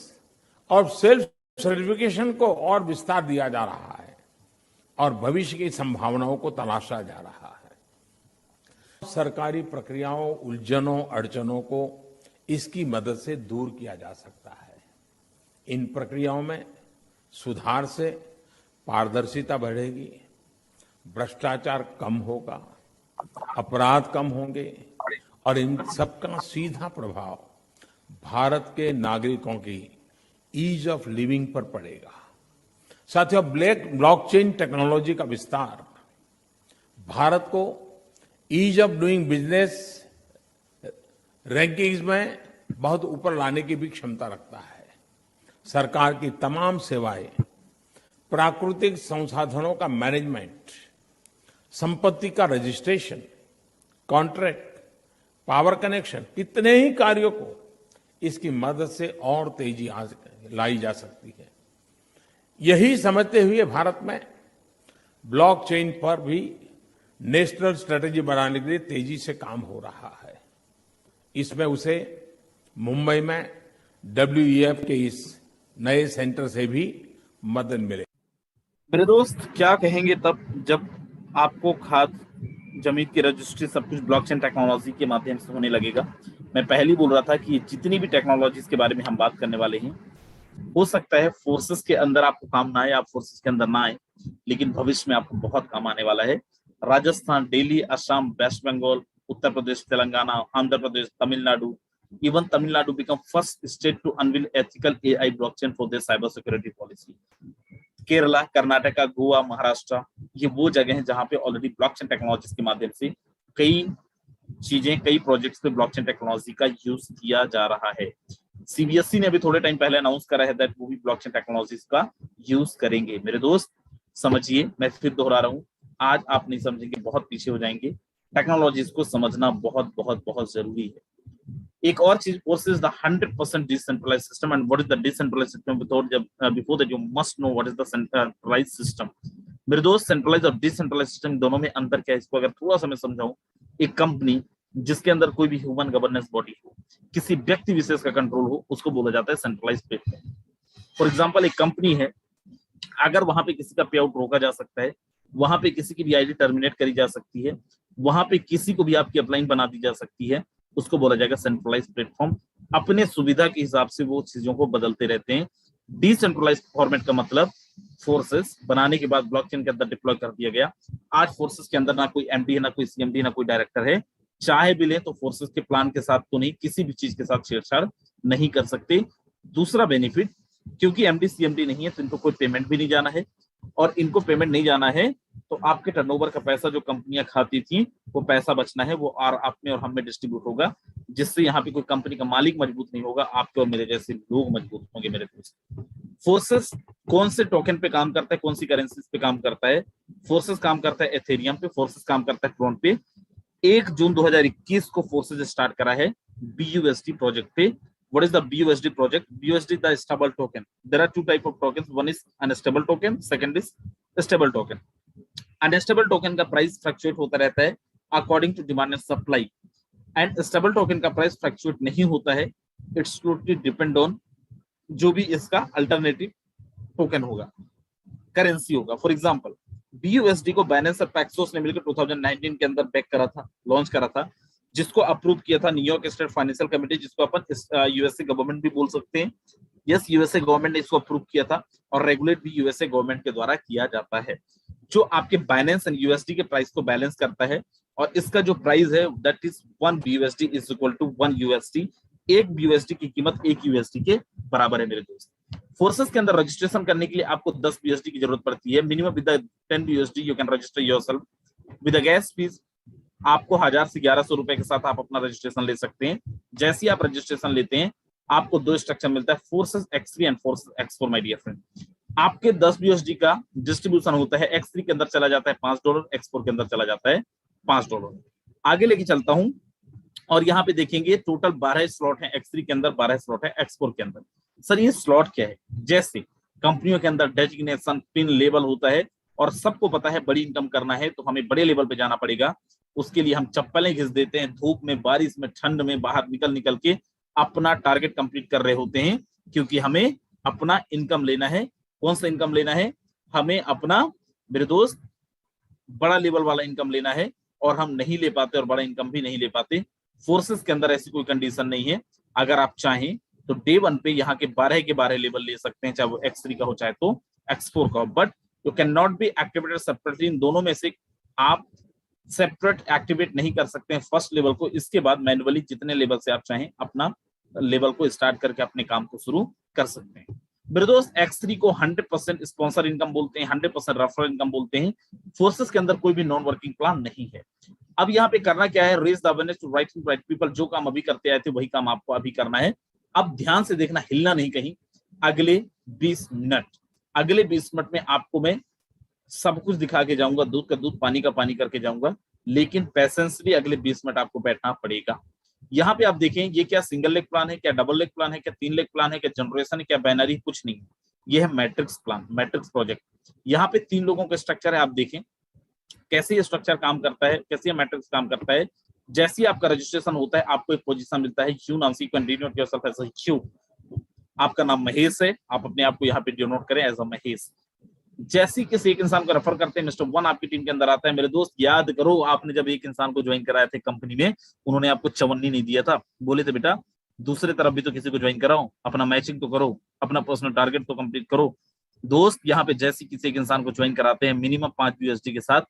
S4: और सेल्फ सर्टिफिकेशन को और विस्तार दिया जा रहा है और भविष्य की संभावनाओं को तलाशा जा रहा है। सरकारी प्रक्रियाओं, उलझनों, अड़चनों को इसकी मदद से दूर किया जा सकता है। इन प्रक्रियाओं में सुधार से पारदर्शिता बढ़ेगी, भ्रष्टाचार कम होगा, अपराध कम होंगे और इन सबका सीधा प्रभाव भारत के नागरिकों की ईज ऑफ लिविंग पर पड़ेगा। साथियों, ब्लॉकचेन टेक्नोलॉजी का विस्तार भारत को ease of doing business rankings में बहुत ऊपर लाने की भी क्षमता रखता है। सरकार की तमाम सेवाएं, प्राकृतिक संसाधनों का मैनेजमेंट, संपत्ति का रजिस्ट्रेशन, कॉन्ट्रैक्ट, पावर कनेक्शन, कितने ही कार्यों को इसकी मदद से और तेजी लाई जा सकती है। यही समझते हुए भारत में ब्लॉकचेन पर भी नेशनल स्ट्रेटेजी बनाने के लिए तेजी से काम हो रहा है। इसमें उसे मुंबई में WEF के इस नए सेंटर से भी मदद मिले।
S3: मेरे दोस्त, क्या कहेंगे तब जब आपको खाद जमीन की रजिस्ट्री सब कुछ ब्लॉकचेन टेक्नोलॉजी के माध्यम से होने लगेगा। मैं पहले ही बोल रहा था कि जितनी भी टेक्नोलॉजीज के बारे में हम बात करने वाले हैं, हो सकता है फोर्सेस के अंदर आपको काम ना आए, आप फोर्सेस के अंदर ना आए, लेकिन भविष्य में आपको बहुत काम आने वाला है। Rajasthan, Delhi, Assam, waste Bengal, Uttar Pradesh, Telangana, Andhra Pradesh, Tamil Nadu, even Tamil Nadu become first state to unveil ethical AI blockchain for their cyber security policy. Kerala, Karnataka, Goa, Maharashtra, ये वो जगह हैं जहां पे ऑलरेडी ब्लॉकचेन टेक्नोलॉजी के माध्यम से कई चीजें, कई प्रोजेक्ट्स पे ब्लॉकचेन टेक्नोलॉजी का यूज किया जा रहा है। CBSE ने अभी थोड़े टाइम पहले अनाउंस करा है दैट वो भी ब्लॉकचेन टेक्नोलॉजीज का यूज करेंगे। मेरे दोस्त समझिए, मैं फिर दोहरा रहा हूँ, आज आप नहीं समझेंगे बहुत पीछे हो जाएंगे। टेक्नोलॉजीज को समझना बहुत बहुत बहुत जरूरी है। एक और चीज, Forces the 100% decentralized system, and what is the decentralized system? Before that you must know what is the centralized system. मेरे दोस्त, सेंट्रलाइज और डिसेंट्रलाइज सिस्टम दोनों में अंतर क्या है, इसको अगर थोड़ा सा मैं समझाऊं। एक कंपनी जिसके अंदर कोई भी ह्यूमन गवर्नेंस बॉडी हो, किसी व्यक्ति विशेष का कंट्रोल हो, उसको बोला जाता है सेंट्रलाइज प्लेटफॉर्म। फॉर एग्जाम्पल, एक कंपनी है, अगर वहां पे किसी का पे आउट रोका जा सकता है, वहां पे किसी की भी आईडी टर्मिनेट करी जा सकती है, वहां पे किसी को भी आपकी अपलाइन बना दी जा सकती है, उसको बोला जाएगा सेंट्रलाइज प्लेटफॉर्म। अपने सुविधा के हिसाब से वो चीजों को बदलते रहते हैं। डिसेंट्रलाइज फॉर्मेट का मतलब फोर्सेस बनाने के बाद ब्लॉकचेन के अंदर डिप्लॉय कर दिया गया। आज फोर्सेस के अंदर ना कोई MD है, ना कोई CMD, ना कोई डायरेक्टर है। चाहे भी ले तो फोर्सेस के प्लान के साथ तो नहीं, किसी भी चीज के साथ छेड़छाड़ नहीं कर सकते। दूसरा बेनिफिट, क्योंकि MD CMD नहीं है तो इनको कोई पेमेंट भी नहीं जाना है, और इनको पेमेंट नहीं जाना है तो आपके टर्नओवर का पैसा जो कंपनियां खाती थी, वो पैसा बचना है, वो आप में और हम में डिस्ट्रीब्यूट होगा, जिससे यहाँ पे कोई कंपनी का मालिक मजबूत नहीं होगा, आपके और मेरे जैसे लोग मजबूत होंगे। मेरे दोस्त, फोर्सेस कौन से टोकन पे काम करता है, कौन सी करेंसीज पे काम करता है? फोर्सेस काम करता है एथेरियम पे, फोर्सेस काम करता है ट्रोन पे। 1 जून 2021 को फोर्सेस स्टार्ट करा है BUSD प्रोजेक्ट पे। What is the BUSD project? BUSD the stable token. There are two type of tokens. One is unstable token. Second is stable token. Unstable token का प्राइस फ्लक्चुएट होता रहता है according to demand and supply, and stable token का price fluctuate नहीं होता है। It's totally depend on जो भी इसका अल्टरनेटिव टोकन होगा, करेंसी होगा। फॉर एग्जांपल, BUSD को बाइनेंस और पैक्सोस ने मिलकर 2019 के अंदर बैक करा था, लॉन्च करा था, जिसको अप्रूव किया था न्यूयॉर्क स्टेट फाइनेंशियल कमेटी, जिसको अपन यूएसए गवर्नमेंट भी बोल सकते हैं। यस, यूएसए गवर्नमेंट ने इसको अप्रूव किया था और रेगुलेट भी यूएसए गवर्नमेंट के द्वारा किया जाता है, जो आपके बाइनेंस एंड यूएसडी के प्राइस को बैलेंस करता है। और इसका जो प्राइस है that is 1 BUSD is equal to 1 USD। एक BUSD की कीमत 1 USD के बराबर है मेरे दोस्त। फोर्सेस के अंदर रजिस्ट्रेशन करने के लिए आपको 10 BUSD की जरूरत पड़ती है minimum. With 10 BUSD you can register yourself with gas fees. आपको 1000 से 1100 रुपए के साथ आप अपना रजिस्ट्रेशन ले सकते हैं। जैसे ही आप रजिस्ट्रेशन लेते हैं आपको दो स्ट्रक्चर मिलता है, forces X3 and forces X4 my dear friend. आपके 10 BUSD का डिस्ट्रीब्यूशन होता है, X3 के अंदर चला जाता है $5, X4 के अंदर चला जाता है $5। आगे लेके चलता हूं और यहाँ पे देखेंगे टोटल 12 स्लॉट है X3 के अंदर, 12 स्लॉट है X4 के अंदर। सर ये स्लॉट क्या है? जैसे कंपनियों के अंदर डेजिग्नेशन पिन लेवल होता है और सबको पता है बड़ी इनकम करना है तो हमें बड़े लेवल पे जाना पड़ेगा। उसके लिए हम चप्पलें घिस देते हैं, धूप में, बारिश में, ठंड में बाहर निकल के अपना टारगेट कंप्लीट कर रहे होते हैं, क्योंकि हमें अपना इनकम लेना है। कौन सा इनकम लेना है? हमें अपना मेरे दोस्त बड़ा लेवल वाला इनकम लेना है और हम नहीं ले पाते और बड़ा इनकम भी नहीं ले पाते। फोर्सेस के अंदर ऐसी कोई कंडीशन नहीं है। अगर आप चाहें तो डे 1 पे यहाँ के 12 के 12 लेवल ले सकते हैं, चाहे वो X3 का हो चाहे तो X4 का हो, but you can not be activated separately. इन दोनों में से आप सेपरेट एक्टिवेट नहीं कर सकते हैं फर्स्ट लेवल को। इसके बाद मैन्युअली जितने लेवल से आप चाहें अपना लेवल को स्टार्ट करके अपने काम को शुरू कर सकते हैं। मेरे दोस्त X3 को 100% स्पॉन्सर इनकम बोलते हैं, 100% रेफरल इनकम बोलते हैं। फोर्सेस के अंदर कोई भी नॉन वर्किंग प्लान नहीं है। अब यहाँ पे करना क्या है? Raise the awareness to right people. जो काम अभी करते आए थे वही काम आपको अभी करना है। अब ध्यान से देखना, हिलना नहीं कहीं। अगले 20 मिनट में आपको मैं सब कुछ दिखा के जाऊंगा, दूध का दूध पानी का पानी करके जाऊंगा, लेकिन पेशेंसली अगले 20 मिनट आपको बैठना पड़ेगा। यहाँ पे आप देखें ये क्या सिंगल लेग प्लान है, क्या डबल लेग प्लान है, क्या 3 लेग प्लान है, क्या जनरेशन है, क्या बैनरी, कुछ नहीं है। ये है मैट्रिक्स प्लान, मैट्रिक्स प्रोजेक्ट। यहाँ पे 3 लोगों का स्ट्रक्चर है। आप देखें कैसे ये स्ट्रक्चर काम करता है, कैसे ये मैट्रिक्स काम करता है। जैसे ही आपका रजिस्ट्रेशन होता है आपको एक पोजीशन मिलता है, यू नाम से continue yourself as a you. आपका नाम महेश है, आप अपने आप को यहाँ पे डिनोट करें एज अ महेश। जैसे ही किसी एक इंसान को रेफर करते हैं मिस्टर 1 आपकी टीम के अंदर आता है। मेरे दोस्त याद करो, आपने जब एक इंसान को ज्वाइन कराया थे कंपनी में, उन्होंने आपको 54 नहीं दिया था, बोले थे बेटा दूसरे तरफ भी तो किसी को ज्वाइन कराओ, अपना मैचिंग तो करो, अपना पर्सनल टारगेट तो कंप्लीट करो। दोस्त यहाँ पे जैसे किसी एक इंसान को ज्वाइन कराते हैं मिनिमम 5 BUSD के साथ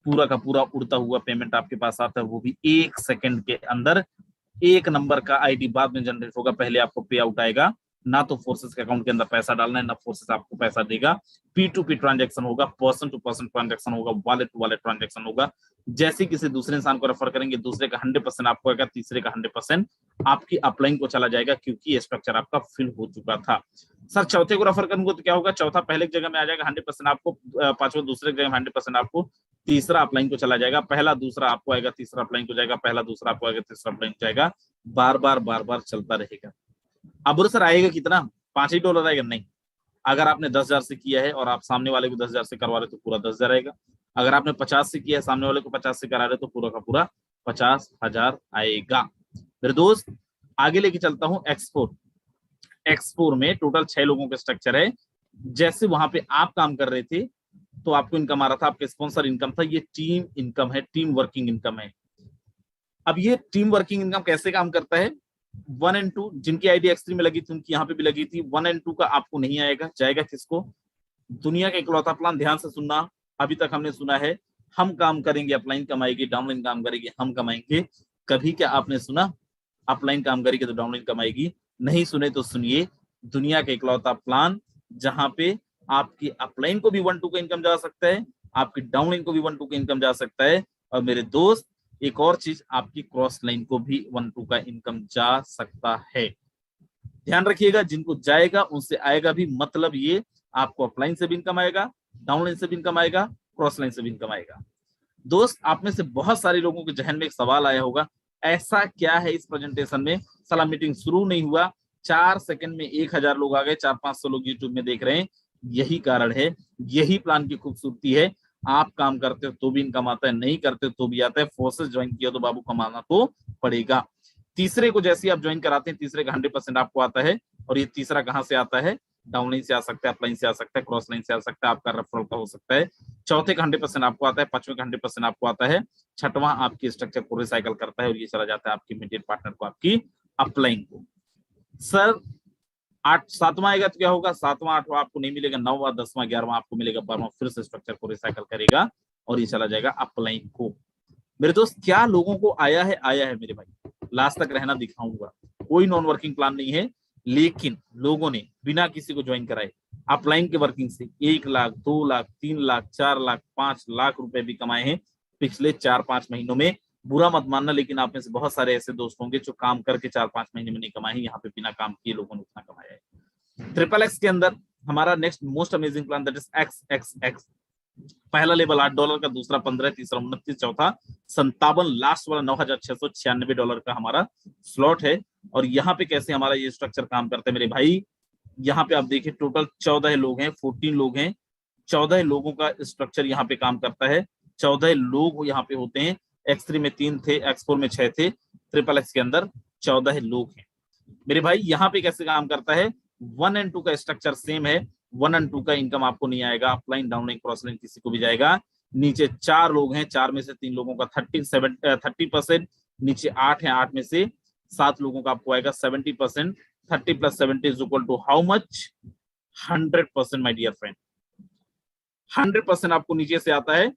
S3: पूरा का पूरा उड़ता हुआ पेमेंट आपके पास आता है, वो भी 1 सेकंड के अंदर। 1 नंबर का आईडी बाद में जनरेट होगा, पहले आपको पे आउट आएगा। ना तो फोर्सेस के अकाउंट के अंदर पैसा डालना है, ना फोर्सेस आपको पैसा देगा। P2P ट्रांजैक्शन होगा, पर्सन टू पर्सन ट्रांजैक्शन होगा, वॉलेट टू वॉलेट ट्रांजैक्शन होगा। जैसे किसी दूसरे इंसान को रेफर करेंगे, दूसरे का 100% आपको आएगा, तीसरे का 100% आपकी अपलाइन को चला जाएगा, क्योंकि ये स्ट्रक्चर आपका फिल हो चुका था। सर चौथे को रेफर करूंगा तो क्या होगा? चौथा पहले की जगह में आ जाएगा, 100% आपको, पांचवा दूसरे जगह में 100% आपको, तीसरा अपलाइन को चला जाएगा, पहला दूसरा आपको आएगा, तीसरा अपलाइन को जाएगा, पहला दूसरा आपको आएगा, तीसरा अपलाइन को जाएगा। बार बार चलता रहेगा। अब सर आएगा कितना? $5 आएगा? नहीं। अगर आपने 10,000 से किया है और आप सामने वाले को 10,000 से करवा रहे तो पूरा 10,000 आएगा। अगर आपने 50 से किया है, सामने वाले को 50 से करा रहे तो पूरा का पूरा 50,000 आएगा। मेरे दोस्त आगे लेके चलता हूं X4 में टोटल 6 लोगों का स्ट्रक्चर है। जैसे वहां पे आप काम कर रहे थे तो आपको इनकम आ रहा था, आपके स्पॉन्सर इनकम था। ये टीम इनकम है, टीम वर्किंग इनकम है। अब ये टीम वर्किंग इनकम कैसे काम करता है? 1 and 2 जिनकी आईडी X3 में लगी थी उनकी यहाँ पे भी लगी थी। 1 and 2 का आपको नहीं आएगा, जाएगा किसको? दुनिया का इकलौता प्लान। ध्यान से सुनना, अभी तक हमने सुना है हम काम करेंगे अपलाइन कमाएगी, डाउनलाइन काम करेगी हम कमाएंगे। कभी क्या आपने सुना अपलाइन काम करेगी तो डाउनलाइन कमाएगी? नहीं सुने तो सुनिए, दुनिया का इकलौता प्लान जहां पे आपकी अपलाइन को भी 1-2 का इनकम जा सकता है, आपकी डाउनलाइन को भी 1-2 का इनकम जा सकता है, और मेरे दोस्त एक और चीज, आपकी क्रॉस लाइन को भी 1-2 का इनकम जा सकता है। ध्यान रखिएगा, जिनको जाएगा उनसे आएगा भी। मतलब ये आपको अपलाइन से भी इनकम आएगा, डाउनलाइन से भी इनकम आएगा, क्रॉस लाइन से भी इनकम आएगा। दोस्त आप में से बहुत सारे लोगों के जहन में एक सवाल आया होगा, ऐसा क्या है इस प्रेजेंटेशन में? साला मीटिंग शुरू नहीं हुआ, 4 सेकंड में 1000 लोग आ गए, 400-500 लोग यूट्यूब में देख रहे हैं। यही कारण है, यही प्लान की खूबसूरती है। आप काम करते हो तो भी इनकम आता है, नहीं करते तो भी आता है। फोर्सेस ज्वाइन किया तो बाबू कमाना तो पड़ेगा। तीसरे को जैसे आप ज्वाइन कराते हैं, तीसरे का 100% आपको आता है। और ये तीसरा कहां से आता है? डाउन लाइन से आ सकता है, अप लाइन से आ सकता है, क्रॉस लाइन से आ सकता है, आपका रेफरल का हो सकता है। चौथे का 100% आपको आता है, पांचवें का 100% आपको आता है, छठवां आपकी स्ट्रक्चर को रिसाइकल करता है और ये चला जाता है आपकी इमीडिएट पार्टनर को, आपकी अपलाइन को। सर सातवां आएगा तो क्या होगा, सातवां आठवां आपको नहीं मिलेगा, 9वां 10वां 11वां आपको मिलेगा, 12वां फिर से स्ट्रक्चर को रिसाइकल करेगा और ये चला जाएगा अपलाइन को। मेरे दोस्त क्या लोगों को आया है मेरे भाई, लास्ट तक रहना दिखाऊंगा। कोई नॉन वर्किंग प्लान नहीं है, लेकिन लोगों ने बिना किसी को ज्वाइन कराए अपलाइन के वर्किंग से 1 लाख 2 लाख 3 लाख 4 लाख 5 लाख रुपए भी कमाए हैं पिछले 4-5 महीनों में। बुरा मत मानना, लेकिन आप में से बहुत सारे ऐसे दोस्त होंगे जो काम करके 4-5 महीने में नहीं कमाए हैं, यहाँ पे बिना काम किए लोगों ने उतना कमाया है। ट्रिपल एक्स के अंदर हमारा next most amazing plan that is XXX। पहला लेवल $8 का, दूसरा 15, तीसरा 29, चौथा 57, लास्ट वाला $9,696 का हमारा स्लॉट है। और यहाँ पे कैसे हमारा ये स्ट्रक्चर काम करता है मेरे भाई, यहाँ पे आप देखिए टोटल 14 लोग हैं, 14 लोग हैं, 14 लोगों का स्ट्रक्चर यहाँ पे काम करता है। 14 लोग यहाँ पे होते हैं, X3 में 3 थे, X4 में 6 थे, ट्रिपल एक्स के अंदर 14 लोग हैं मेरे भाई। यहाँ पे कैसे काम करता है, 1 and 2 का स्ट्रक्चर सेम है। 1 and 2 का इनकम आपको नहीं आएगा, अपलाइन डाउनलाइन क्रॉस लाइन किसी को भी जाएगा। नीचे 4 लोग हैं, 4 में से 3 लोगों का 30%, नीचे 8 है, 8 में से 7 लोगों का आपको आएगा 70%। 30 + 70 is equal to how much, 100% my dear friend. 100% आपको नीचे से आता है।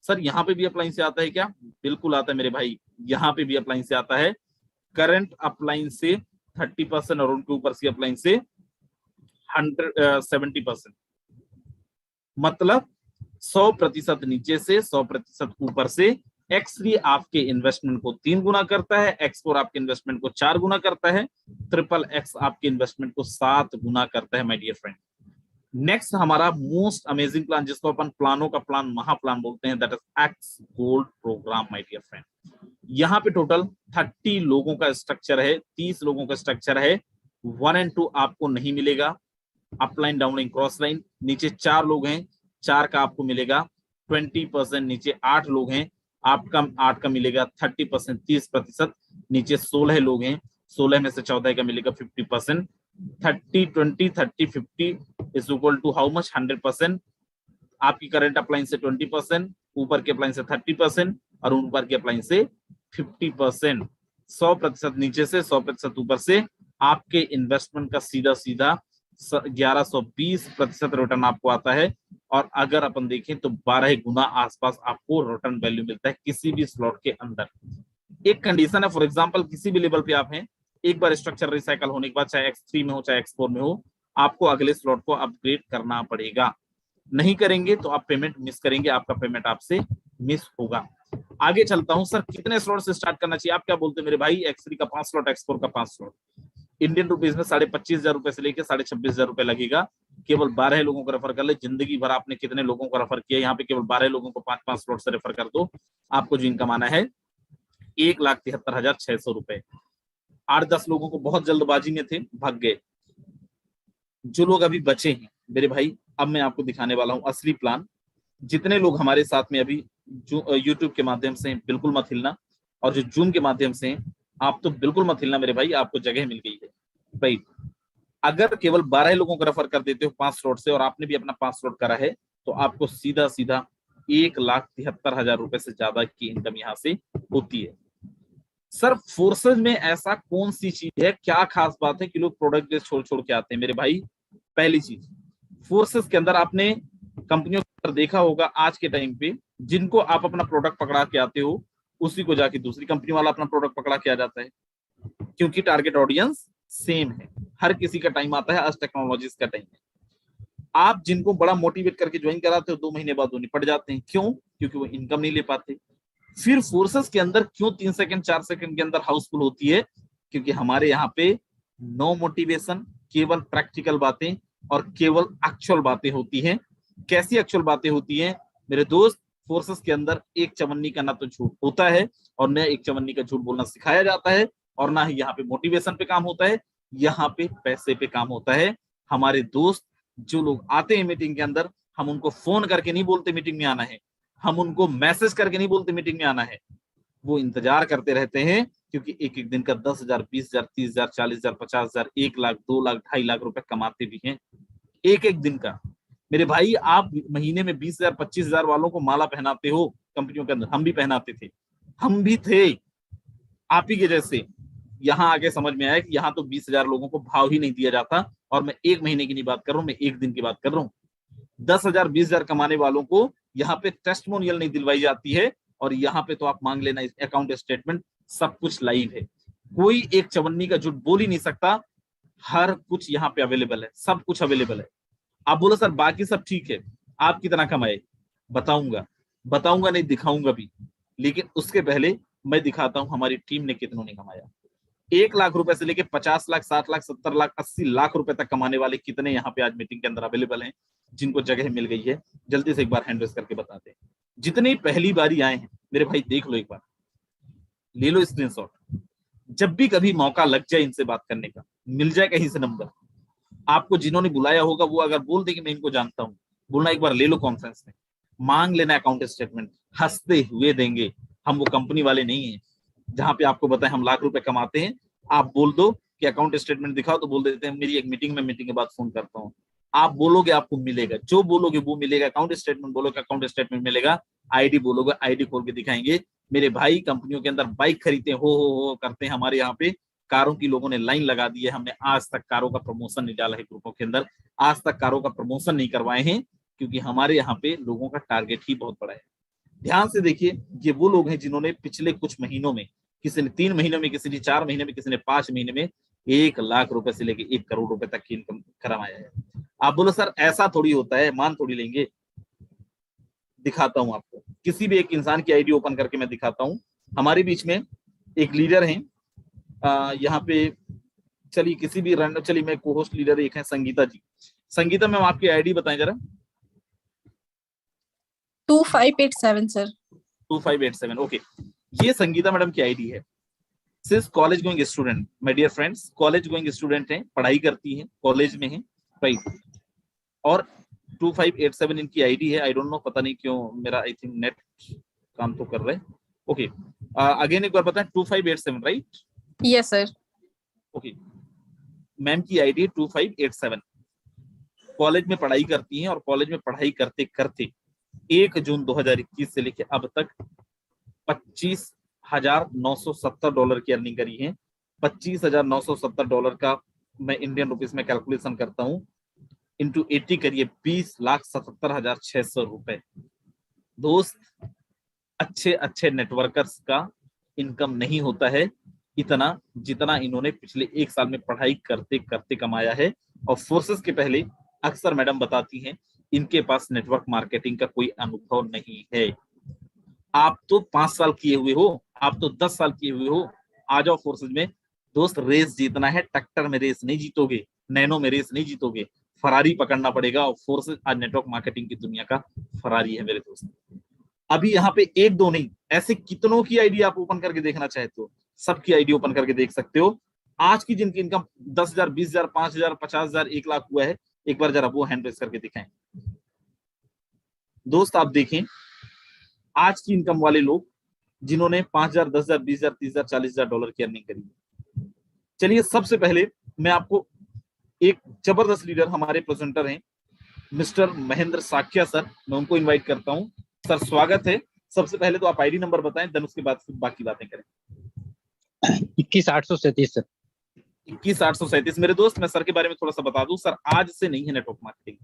S3: सर यहाँ पे भी अपलाइन से आता है क्या, बिल्कुल आता है मेरे भाई, यहाँ पे भी अपलाइन से आता है। करंट अपलाइन से 30% और उनके ऊपर से अपलाइन से 70%, मतलब 100% नीचे से 100% ऊपर से। X3 आपके इन्वेस्टमेंट को 3 गुना करता है, X4 आपके इन्वेस्टमेंट को 4 गुना करता है, ट्रिपल एक्स आपके इन्वेस्टमेंट को 7 गुना करता है माय डियर फ्रेंड। नेक्स्ट हमारा मोस्ट अमेजिंग प्लान, जिसको अपन प्लानों का प्लान, महाप्लान बोलते हैं, that is X gold program my dear friend. यहाँ पे टोटल 30 लोगों का स्ट्रक्चर है, 30 लोगों का स्ट्रक्चर है। 1 and 2 आपको नहीं मिलेगा, अपलाइन डाउनलाइन क्रॉस लाइन। नीचे 4 लोग हैं, 4 का आपको मिलेगा 20%, नीचे 8 लोग हैं, आपका 8 का मिलेगा 30%, 30%। नीचे 16 लोग हैं, 16 में से 14 का मिलेगा 50%। 30 20 30 50 is equal to how much, 100%। आपकी करंट अपलाइन से 20%, ऊपर के अपलाइन से 30% और ऊपर के अपलाइन से 50%। 100% नीचे से 100% ऊपर से आपके इन्वेस्टमेंट का सीधा सीधा 1120% रिटर्न आपको आता है। और अगर अपन देखें तो 12 गुना आसपास आपको रिटर्न वैल्यू मिलता है किसी भी स्लॉट के अंदर। एक कंडीशन है, फॉर एग्जांपल किसी भी लेवल पे आप हैं, एक बार स्ट्रक्चर रिसाइकल होने के बाद चाहे X3 में हो चाहे X4 में हो, आपको अगले स्लॉट को अपग्रेड करना पड़ेगा। नहीं करेंगे तो आप पेमेंट मिस करेंगे, आपका पेमेंट आपसे मिस होगा। आगे चलता हूं, सर कितने स्लॉट से स्टार्ट करना चाहिए, आप क्या बोलते हैं मेरे भाई? X3 का 5 स्लॉट, X4 का 5 स्लॉट। इंडियन रुपीज में 25,500 रुपए से लेकर 26,500 रुपए लगेगा। केवल 12 लोगों को रेफर कर ले, जिंदगी भर आपने कितने लोगों को रेफर किया, यहाँ पे केवल 12 लोगों को 5-5 स्लॉट से रेफर कर दो, आपको जो इनकम आना है 1,73,600 रुपए। 8-10 लोगों को बहुत जल्दबाजी में थे, भाग गए। जो लोग अभी बचे हैं मेरे भाई, अब मैं आपको दिखाने वाला हूं असली प्लान। जितने लोग हमारे साथ में अभी यूट्यूब के माध्यम से बिल्कुल मत हिलना, और जो जूम के माध्यम से आप तो बिल्कुल मत हिलना मेरे भाई, आपको जगह मिल गई है भाई। अगर केवल 12 लोगों को रेफर कर देते हो 5 स्लॉट से, और आपने भी अपना 5 स्लॉट करा है, तो आपको सीधा सीधा 1,73,000 रुपए से ज्यादा की इनकम यहाँ से होती है। सर फोर्सेज में ऐसा कौन सी चीज है, क्या खास बात है कि लोग प्रोडक्ट बेस छोड़ के आते हैं मेरे भाई? पहली चीज, फोर्सेज के अंदर आपने कंपनियों पर देखा होगा आज के टाइम पे, जिनको आप अपना प्रोडक्ट पकड़ा के आते हो, उसी को जाके दूसरी कंपनी वाला अपना प्रोडक्ट पकड़ा के आ जाता है, क्योंकि टारगेट ऑडियंस सेम है। हर किसी का टाइम आता है, आज टेक्नोलॉजीज का टाइम है। आप जिनको बड़ा मोटिवेट करके ज्वाइन कराते हो, 2 महीने बाद वो निपट जाते हैं। क्यों? क्योंकि वो इनकम नहीं ले पाते। फिर फोर्सेस के अंदर क्यों 3 सेकंड 4 सेकंड के अंदर हाउसफुल होती है? क्योंकि हमारे यहाँ पे नो मोटिवेशन, केवल प्रैक्टिकल बातें और केवल एक्चुअल बातें होती हैं। कैसी एक्चुअल बातें होती हैं मेरे दोस्त? फोर्सेस के अंदर एक चवन्नी का ना तो झूठ होता है, और न एक चवन्नी का झूठ बोलना सिखाया जाता है, और ना ही यहाँ पे मोटिवेशन पे काम होता है, यहाँ पे पैसे पे काम होता है। हमारे दोस्त जो लोग आते हैं मीटिंग के अंदर, हम उनको फोन करके नहीं बोलते मीटिंग में आना है, हम उनको मैसेज करके नहीं बोलते मीटिंग में आना है। वो इंतजार करते रहते हैं क्योंकि एक एक दिन का 10,000, 20,000, 30,000, 40,000, 50,000, 1 लाख, 2 लाख, 2.5 लाख रुपए कमाते भी हैं एक एक दिन का। मेरे भाई, आप महीने में 20,000, 25,000 वालों को माला पहनाते हो कंपनियों के अंदर, हम भी पहनाते थे, हम भी थे आप ही के जैसे। यहाँ आके समझ में आया कि यहाँ तो 20,000 लोगों को भाव ही नहीं दिया जाता। और मैं एक महीने की नहीं बात कर रहा हूँ, मैं एक दिन की बात कर रहा हूँ। 10,000, 20,000 कमाने वालों को यहाँ पे टेस्टमोनियल नहीं दिलवाई जाती है, और यहाँ पे तो आप मांग लेना अकाउंट स्टेटमेंट, सब कुछ लाइव है, कोई एक चवन्नी का झूठ बोल ही नहीं सकता। हर कुछ यहाँ पे अवेलेबल है, सब कुछ अवेलेबल है। आप बोलो सर बाकी सब ठीक है, आप कितना कमाए? बताऊंगा, बताऊंगा नहीं, दिखाऊंगा भी, लेकिन उसके पहले मैं दिखाता हूं हमारी टीम ने कितनों ने कमाया। 1 लाख रुपए से लेके 50 लाख, 60 लाख, 70 लाख, 80 लाख रुपए तक कमाने वाले कितने यहाँ पे आज मीटिंग के अंदर अवेलेबल हैं, जिनको जगह मिल गई है। जल्दी से एक बार हैंड रेज करके बताते हैं। जितने पहली बारी आए हैं मेरे भाई, देख लो एक बार, ले लो स्क्रीनशॉट। जब भी कभी मौका लग जाए इनसे बात करने का, मिल जाए कहीं से नंबर, आपको जिन्होंने बुलाया होगा वो अगर बोल दे कि मैं इनको जानता हूँ, बोलना एक बार ले लो कॉन्फ्रेंस में, मांग लेना अकाउंट स्टेटमेंट, हंसते हुए देंगे। हम वो कंपनी वाले नहीं हैं जहां पे आपको बताएं हम लाख रुपए कमाते हैं, आप बोल दो कि अकाउंट स्टेटमेंट दिखाओ तो बोल देते हैं मेरी एक मीटिंग में, मीटिंग के बाद फोन करता हूँ। आप बोलोगे आपको मिलेगा, जो बोलोगे वो मिलेगा। अकाउंट स्टेटमेंट बोलोगे अकाउंट स्टेटमेंट मिलेगा, आईडी बोलोगे आईडी खोल के दिखाएंगे। मेरे भाई, कंपनियों के अंदर बाइक खरीदते हो करते हैं, हमारे यहाँ पे कारों की लोगों ने लाइन लगा दी है। हमने आज तक कारों का प्रमोशन नहीं डाला है ग्रुपों के अंदर, आज तक कारों का प्रमोशन नहीं करवाए हैं, क्योंकि हमारे यहाँ पे लोगों का टारगेट ही बहुत बड़ा है। ध्यान से देखिए, ये वो लोग हैं जिन्होंने पिछले कुछ महीनों में, किसी ने 3 महीनों में, किसी ने 4 महीने में, किसी ने 5 महीने में 1 लाख रुपए से लेके 1 करोड़ रुपए तक की इनकम करवाया है। आप बोलो सर ऐसा थोड़ी होता है, मान थोड़ी लेंगे। दिखाता हूं आपको, किसी भी एक इंसान की आईडी ओपन करके मैं दिखाता हूं। हमारे बीच में एक लीडर हैं यहाँ पे, चलिए किसी भी रैंडम, चलिए मैं को होस्ट लीडर एक है संगीता जी। संगीता मैम आपकी आईडी बताएं जरा।
S5: 2587 सर।
S3: 2587, ओके। ये संगीता मैडम की आईडी है। सिर्फ college going student, my dear friends, college going student हैं, पढ़ाई करती हैं, कॉलेज में हैं, राइट। और 2587 इनकी आईडी है। आई डोंट नो, पता नहीं क्यों मेरा, आई थिंक नेट काम तो कर रहा है। ओके, अगेन एक बार बताएं, 2587 right?
S5: Yes sir.
S3: Okay, ma'am की आईडी 2587, कॉलेज में पढ़ाई करती हैं, और कॉलेज में पढ़ाई करते करते 1 जून 2021 से लेके अब तक $25,970 की अर्निंग करी है। $25,970 का मैं इंडियन रुपीस में कैलकुलेशन करता हूं, इंटू 80 करिए, 20,77,600 रुपए। दोस्त, अच्छे अच्छे नेटवर्कर्स का इनकम नहीं होता है इतना, जितना इन्होंने पिछले 1 साल में पढ़ाई करते करते कमाया है। और फोर्सेस के पहले अक्सर मैडम बताती हैं इनके पास नेटवर्क मार्केटिंग का कोई अनुभव नहीं है। आप तो 5 साल किए हुए हो, आप तो 10 साल किए हुए हो, आ जाओ फोर्सेस में। दोस्त, रेस जीतना है, ट्रैक्टर में रेस नहीं जीतोगे, नैनो में रेस नहीं जीतोगे, फरारी पकड़ना पड़ेगा। और फोर्सेस आज नेटवर्क मार्केटिंग की दुनिया का फरारी है मेरे दोस्त। अभी यहाँ पे 1-2 नहीं, ऐसे कितनों की आईडी आप ओपन करके देखना चाहते हो, सबकी आईडी ओपन करके देख सकते हो। आज की जिनकी इनकम 10,000, 20,000, 5,000, 50,000, 1 लाख हुआ है, एक बार जरा वो हैंड रेस करके दिखाएं। दोस्त आप देखें, आज की इनकम वाले लोग जिन्होंने 5,000, 10,000, 20,000, 30,000, $40,000 की अर्निंग करी। चलिए सबसे पहले मैं आपको एक जबरदस्त लीडर, हमारे प्रेजेंटर हैं मिस्टर महेंद्र साख्या सर, मैं उनको इनवाइट करता हूं। सर स्वागत है। सबसे पहले तो आप आईडी नंबर बताएं, देन उसके बाद फिर बाकी बातें करें।
S6: 21,837 सर।
S3: 21,837। मेरे दोस्त, मैं सर के बारे में थोड़ा सा बता दूं, सर आज से नहीं है नेटवर्क मार्केटिंग।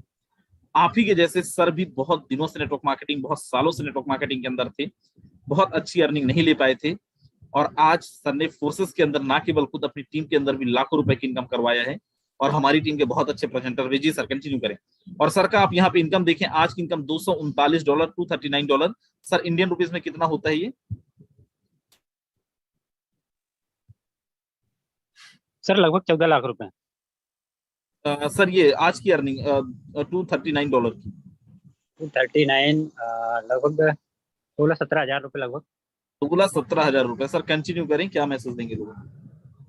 S3: आप ही के जैसे सर भी बहुत दिनों से नेटवर्क मार्केटिंग, बहुत सालों से नेटवर्क मार्केटिंग के अंदर थे, बहुत अच्छी अर्निंग नहीं ले पाए थे, और आज सर ने फोर्सेस के अंदर ना केवल खुद अपनी टीम के अंदर भी लाखों रुपए की इनकम करवाया है, और हमारी टीम के बहुत अच्छे प्रेजेंटर भी। जी सर कंटिन्यू करें। और सर का आप यहाँ पे इनकम देखें, आज की इनकम $239, $239। सर इंडियन रुपीज में कितना होता है ये?
S6: सर लगभग 14 लाख रुपए।
S3: सर ये आज की अर्निंग $239 की।
S6: 239 लगभग 16-17 हजार रुपए लगभग।
S3: 16-17 हजार रुपए। सर कंटिन्यू करें, क्या मैसेज देंगे लोगों को?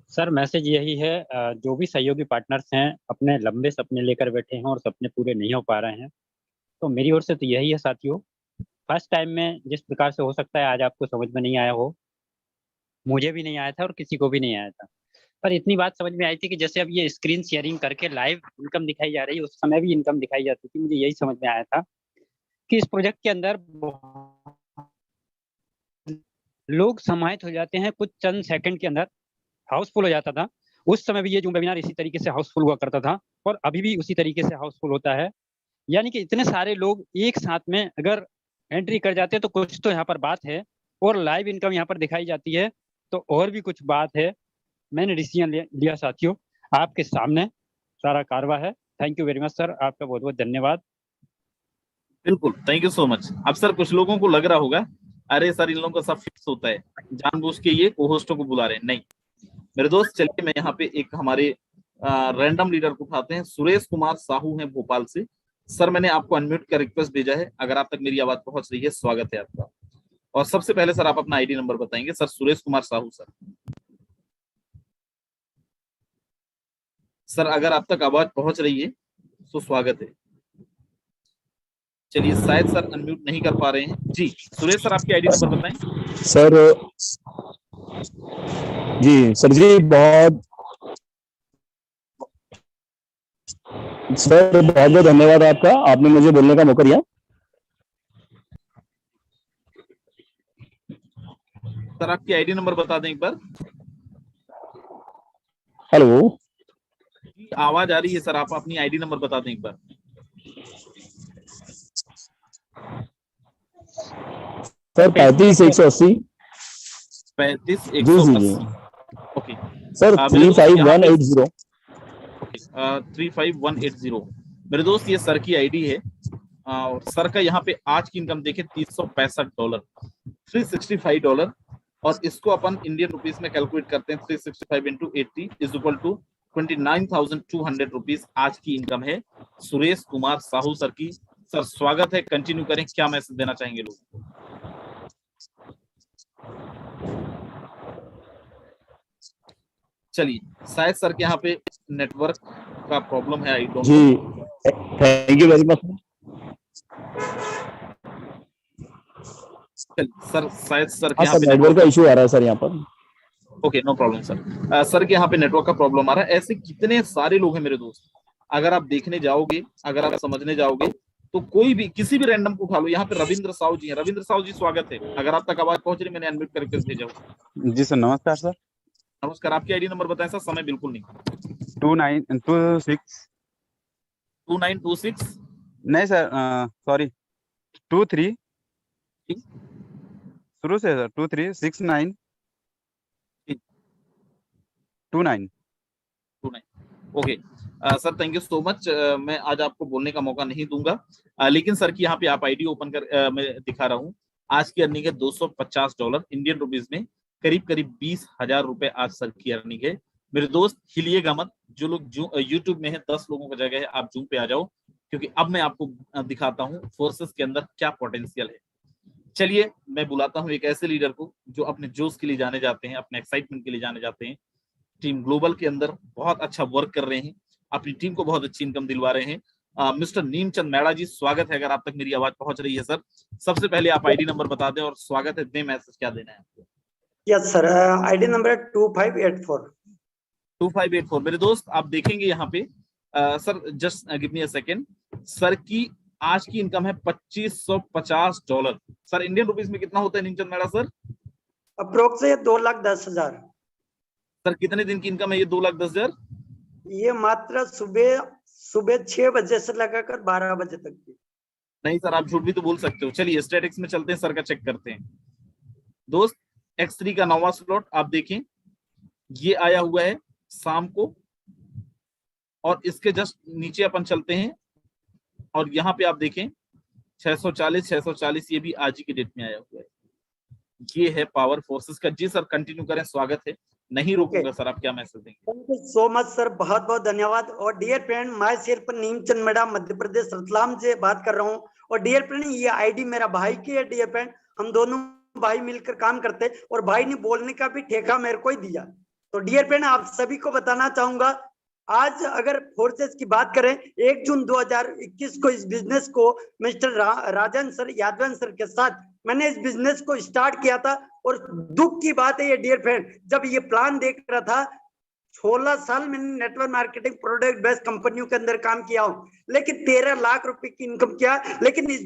S6: सर मैसेज यही है, जो भी सहयोगी पार्टनर्स हैं अपने लंबे सपने लेकर बैठे हैं और सपने पूरे नहीं हो पा रहे हैं, तो मेरी ओर से तो यही है साथियों, फर्स्ट टाइम में जिस प्रकार से हो सकता है आज आपको समझ में नहीं आया हो, मुझे भी नहीं आया था और किसी को भी नहीं आया था। पर इतनी बात समझ में आई थी कि जैसे अब ये स्क्रीन शेयरिंग करके लाइव इनकम दिखाई जा रही है, उस समय भी इनकम दिखाई जाती थी। मुझे यही समझ में आया था कि इस प्रोजेक्ट के अंदर लोग समाहित हो जाते हैं, कुछ चंद सेकंड के अंदर हाउसफुल हो जाता था। उस समय भी ये जो वेबिनार इसी तरीके से हाउसफुल हुआ करता था और अभी भी उसी तरीके से हाउसफुल होता है। यानी कि इतने सारे लोग एक साथ में अगर एंट्री कर जाते हैं तो कुछ तो यहाँ पर बात है, और लाइव इनकम यहाँ पर दिखाई जाती है तो और भी कुछ बात है। मैंने डिसीजन लिया साथियों, आपके सामने सारा कारवा है। Thank you very much sir, आपका बहुत बहुत धन्यवाद।
S3: बिल्कुल, थैंक यू सो मच। अब सर कुछ लोगों को लग रहा होगा अरे सर इन लोगों का सब फिक्स होता है, जानबूझ के ये को-होस्टों को बुला रहे हैं। नहीं मेरे दोस्त, चलिए मैं यहाँ पे एक हमारे रैंडम लीडर को उठाते हैं। सुरेश कुमार साहू हैं भोपाल से। सर मैंने आपको अनम्यूट का रिक्वेस्ट भेजा है, अगर आप तक मेरी आवाज पहुंच रही है, स्वागत है आपका। और सबसे पहले सर आप अपना आईडी नंबर बताएंगे। Sir Suresh Kumar Sahu sir. Sir अगर आप तक आवाज पहुंच रही है तो स्वागत है। चलिए शायद सर अनम्यूट नहीं कर पा रहे हैं जी। सुरेश सर आपकी आईडी नंबर बताएं।
S7: सर जी, सर जी बहुत बहुत धन्यवाद आपका, आपने मुझे बोलने का मौका दिया।
S3: सर आपकी आईडी नंबर बता दें एक बार।
S7: हेलो,
S3: आवाज आ रही है सर, आप अपनी आईडी नंबर बता दें एक बार।
S7: सर 35,180।
S3: 35,180 okay
S7: sir 35180।
S3: 35180 मेरे दोस्त, ये सर की आईडी है। और सर का यहाँ पे आज की इनकम देखे $365, $365, और इसको अपन इंडियन रुपीस में कैलकुलेट करते हैं। 365 into 80 is equal to 29,200 rupees आज की इनकम है सुरेश कुमार साहू सर की। सर स्वागत है, कंटिन्यू करें। क्या मैसेज देना चाहेंगे लोगों को? चलिए, शायद सर के यहाँ पे नेटवर्क का प्रॉब्लम है, आई डोंट
S7: जी, thank you very much.
S3: Sir शायद सर के यहाँ पे
S7: नेटवर्क का इशू आ रहा है सर यहाँ पर।
S3: Okay no problem sir. Sir के यहाँ पे नेटवर्क का प्रॉब्लम आ रहा है। ऐसे कितने सारे लोग हैं मेरे दोस्त, अगर आप देखने जाओगे, अगर आप समझने जाओगे तो कोई भी किसी भी रैंडम को उठा लो। यहाँ पे रविंद्र साहू जी हैं। रविंद्र साहू जी स्वागत है, अगर आप तक आवाज पहुंच रही, मैंने अनम्यूट करके भेजा।
S8: जी सर, नमस्कार सर।
S3: नमस्कार, आपकी आईडी नंबर बताएं सर, समय बिल्कुल नहीं।
S8: 2926
S3: 2926
S8: नहीं सर, सॉरी 23 शुरू से sir 2369 29।
S3: Okay sir, thank you so much. मैं आज आपको बोलने का मौका नहीं दूंगा, लेकिन सर की यहाँ पे आप आईडी ओपन कर मैं दिखा रहा हूँ। आज की अर्निंग है $250 इंडियन रुपीज में, करीब करीब 20,000 रुपए आज सर की अर्निंग है। मेरे दोस्त हिलिएगा मत, जो लोग यूट्यूब में है 10 लोगों की जगह है आप जूम पे आ जाओ, क्योंकि अब मैं आपको दिखाता हूँ फोर्सेस के अंदर क्या पोटेंशियल है। चलिए मैं बुलाता हूँ एक ऐसे लीडर को जो अपने जोश के लिए जाने जाते हैं, अपने एक्साइटमेंट के लिए जाने जाते हैं। टीम ग्लोबल के अंदर बहुत अच्छा वर्क कर रहे हैं, अपनी टीम को बहुत अच्छी इनकम दिलवा रहे हैं। मिस्टर नीमचंद मैड़ा जी स्वागत है, अगर आप तक मेरी आवाज पहुंच रही है सर। सबसे पहले आप आईडी नंबर बता दें और स्वागत है, दे मैसेज क्या देना है आपको।
S9: यस सर, आईडी नंबर है 2584।
S3: 2584 मेरे दोस्त, आप देखेंगे यहाँ पे sir, just give me a second. Sir की आज की इनकम है $2550। सर इंडियन रुपीज में कितना होता है नीमचंद मैड़ा सर?
S9: अप्रोक्स 2,10,000।
S3: सर कितने दिन की इनकम है ये 2,10,000?
S9: ये मात्र सुबह 6 बजे से लगाकर 12 बजे तक की।
S3: नहीं सर, आप झूठ भी तो बोल सकते हो। चलिए स्टैटिक्स में चलते हैं, सर का चेक करते हैं। दोस्त X3 का 9वां स्लॉट आप देखें, ये आया हुआ है शाम को, और इसके जस्ट नीचे अपन चलते हैं और यहाँ पे आप देखें 640 ये भी आज ही की डेट में आया हुआ है। ये है पावर फोर्सेस का। जी सर कंटिन्यू करें, स्वागत है, नहीं रोकूंगा सर। आप क्या मैसेज देंगे?
S9: Thank you so much sir, बहुत बहुत धन्यवाद। और dear friend, myself Neemchand Maida Madhya Pradesh Ratlam से बात कर रहा हूँ। और डियर फ्रेंड, ये आईडी मेरा भाई की है। डियर फ्रेंड, हम दोनों भाई मिलकर काम करते हैं और भाई ने बोलने का भी ठेका मेरे को ही दिया। तो डियर फ्रेंड, आप सभी को बताना चाहूंगा, आज अगर फोर्सेस की बात करें, 1 जून 2021 को इस बिजनेस को मिस्टर राजन सर, यादवन सर के साथ मैंने इस बिजनेस को स्टार्ट किया था और दुख की बात है ये डियर फ्रेंड, जब ये प्लान देख रहा था 16 साल मैंने नेटवर्क मार्केटिंग प्रोडक्ट बेस्ड कंपनियों के अंदर काम किया हूं, लेकिन 13 लाख रुपए की इनकम किया। लेकिन इस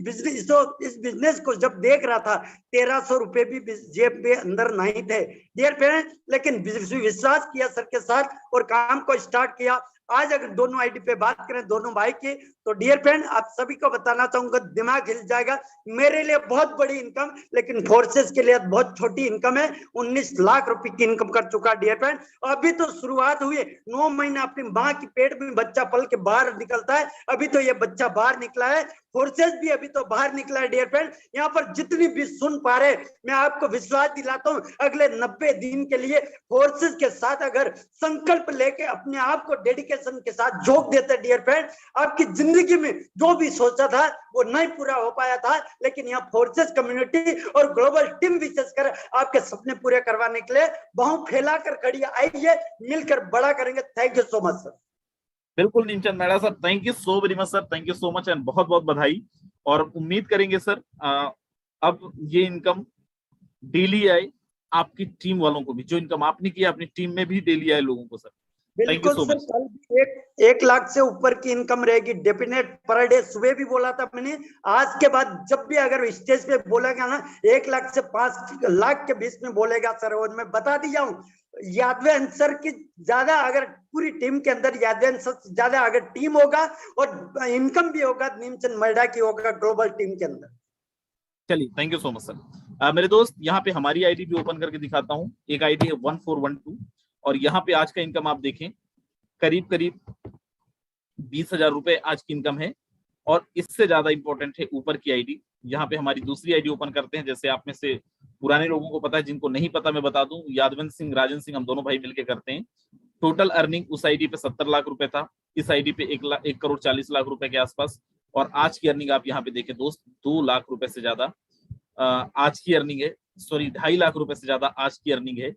S9: बिजनेस को जब देख रहा था 1300 रुपए भी जेब में अंदर नहीं थे डियर फ्रेंड, लेकिन विश्वास किया सर के साथ और काम को स्टार्ट किया। आज अगर दोनों आईडी पे बात करें दोनों भाई की, तो डियर फ्रेंड आप सभी को बताना चाहूंगा, दिमाग हिल जाएगा। मेरे लिए बहुत बड़ी इनकम, लेकिन फोर्सेस के लिए बहुत छोटी इनकम है। 19 लाख रुपए की इनकम कर चुका डियर फ्रेंड। अभी तो शुरुआत हुई है, 9 महीने अपनी माँ की पेट में बच्चा पल के बाहर निकलता है, अभी तो ये बच्चा बाहर निकला है, फोर्सेस भी अभी तो बाहर निकला है डियर फ्रेंड। यहाँ पर जितनी भी सुन पा रहे, मैं आपको विश्वास दिलाता हूँ अगले 90 दिन के लिए फोर्सेस के साथ अगर संकल्प लेके अपने आप को डेडिकेशन के साथ झोंक देते डियर फ्रेंड, आपकी जिंदगी में जो भी सोचा था वो नहीं पूरा हो पाया था, लेकिन यहाँ फोर्सेस कम्युनिटी और ग्लोबल टीम विशेषकर आपके सपने पूरे करवाने के लिए बाहों फैलाकर खड़ी आइए, मिलकर बड़ा करेंगे। Thank you so much sir.
S3: बिल्कुल Neemchand Maida sir, thank you so very much sir, thank you so much and बहुत बहुत बधाई। और उम्मीद करेंगे सर अब ये इनकम डेली आए आपकी टीम वालों को भी, जो इनकम आपने किया अपनी टीम में भी डेली आए लोगों को sir. Thank you so much.
S9: कल भी 1 लाख से ऊपर की इनकम रहेगी डेफिनेट पर डे। सुबह भी बोला था मैंने, आज के बाद जब भी अगर स्टेज पे बोलेगा ना 1 लाख से 5 लाख के बीच में बोलेगा सर, और मैं बता दिया हूँ यादव सर की ज्यादा अगर पूरी टीम के अंदर यादव सर ज्यादा अगर टीम होगा और इनकम भी होगा नीमचंद मैडा की होगा ग्लोबल टीम के अंदर।
S3: चलिए thank you so much sir. मेरे दोस्त यहाँ पे हमारी आईडी भी ओपन करके दिखाता हूँ। एक आईडी है 1412 और यहाँ पे आज का इनकम आप देखें करीब करीब 20,000 रुपए आज की इनकम है। और इससे ज्यादा इंपॉर्टेंट है ऊपर की आईडी। यहाँ पे हमारी दूसरी आईडी ओपन करते हैं। जैसे आप में से पुराने लोगों को पता है, जिनको नहीं पता मैं बता दूं, यादवंत सिंह राजन सिंह हम दोनों भाई मिलके करते हैं। टोटल अर्निंग उस आईडी पे 70 लाख रुपए था, इस आईडी पे 1 करोड़ 40 लाख रुपए के आसपास। और आज की अर्निंग आप यहाँ पे देखें दोस्त 2 लाख रुपए से ज्यादा आज की अर्निंग है, सॉरी 2.5 लाख रुपए से ज्यादा आज की अर्निंग है।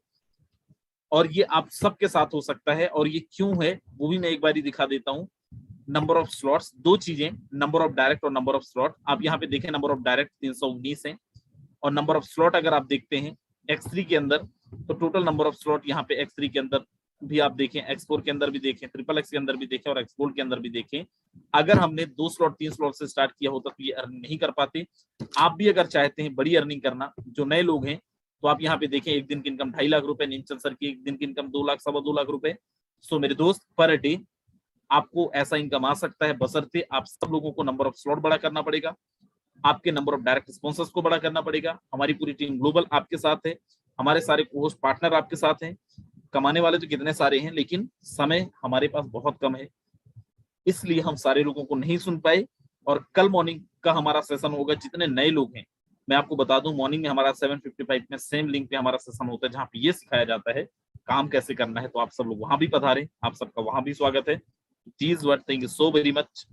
S3: और ये आप सबके साथ हो सकता है। और ये क्यों है वो भी मैं एक बार ही दिखा देता हूँ। नंबर ऑफ स्लॉट्स, 2 चीजें, नंबर ऑफ डायरेक्ट और नंबर ऑफ स्लॉट। आप यहाँ पे देखें नंबर ऑफ डायरेक्ट 319 है और नंबर ऑफ स्लॉट अगर आप देखते हैं X3 के अंदर, तो टोटल नंबर ऑफ स्लॉट यहाँ पे X3 के अंदर भी आप देखें, X4 के अंदर भी देखें, XXX के अंदर भी देखें और X Gold के अंदर भी देखें। अगर हमने 2 स्लॉट 3 स्लॉट से स्टार्ट किया होता तो ये अर्निंग नहीं कर पाते। आप भी अगर चाहते हैं बड़ी अर्निंग करना, जो नए लोग हैं, तो आप यहाँ पे देखें एक दिन की इनकम 2.5 लाख रुपए, नीमचंद सर की एक दिन की इनकम 2 लाख 2.25 लाख रुपए। सो मेरे दोस्त पर डे आपको ऐसा इनकम आ सकता है, बशर्ते आप सब लोगों को नंबर ऑफ स्लॉट बड़ा करना पड़ेगा, आपके नंबर ऑफ डायरेक्ट स्पॉन्सर्स को बड़ा करना पड़ेगा। हमारी पूरी टीम ग्लोबल आपके साथ है, हमारे सारे कोहोस्ट पार्टनर आपके साथ हैं। कमाने वाले तो कितने सारे हैं, लेकिन समय हमारे पास बहुत कम है, इसलिए हम सारे लोगों को नहीं सुन पाए। और कल मॉर्निंग का हमारा सेशन होगा। जितने नए लोग हैं मैं आपको बता दूं, मॉर्निंग में हमारा 7:55 में सेम लिंक पे हमारा सेशन होता है, जहां पे ये सिखाया जाता है काम कैसे करना है। तो आप सब लोग वहां भी पधारें, आप सबका वहां भी स्वागत है। Thank you so very much.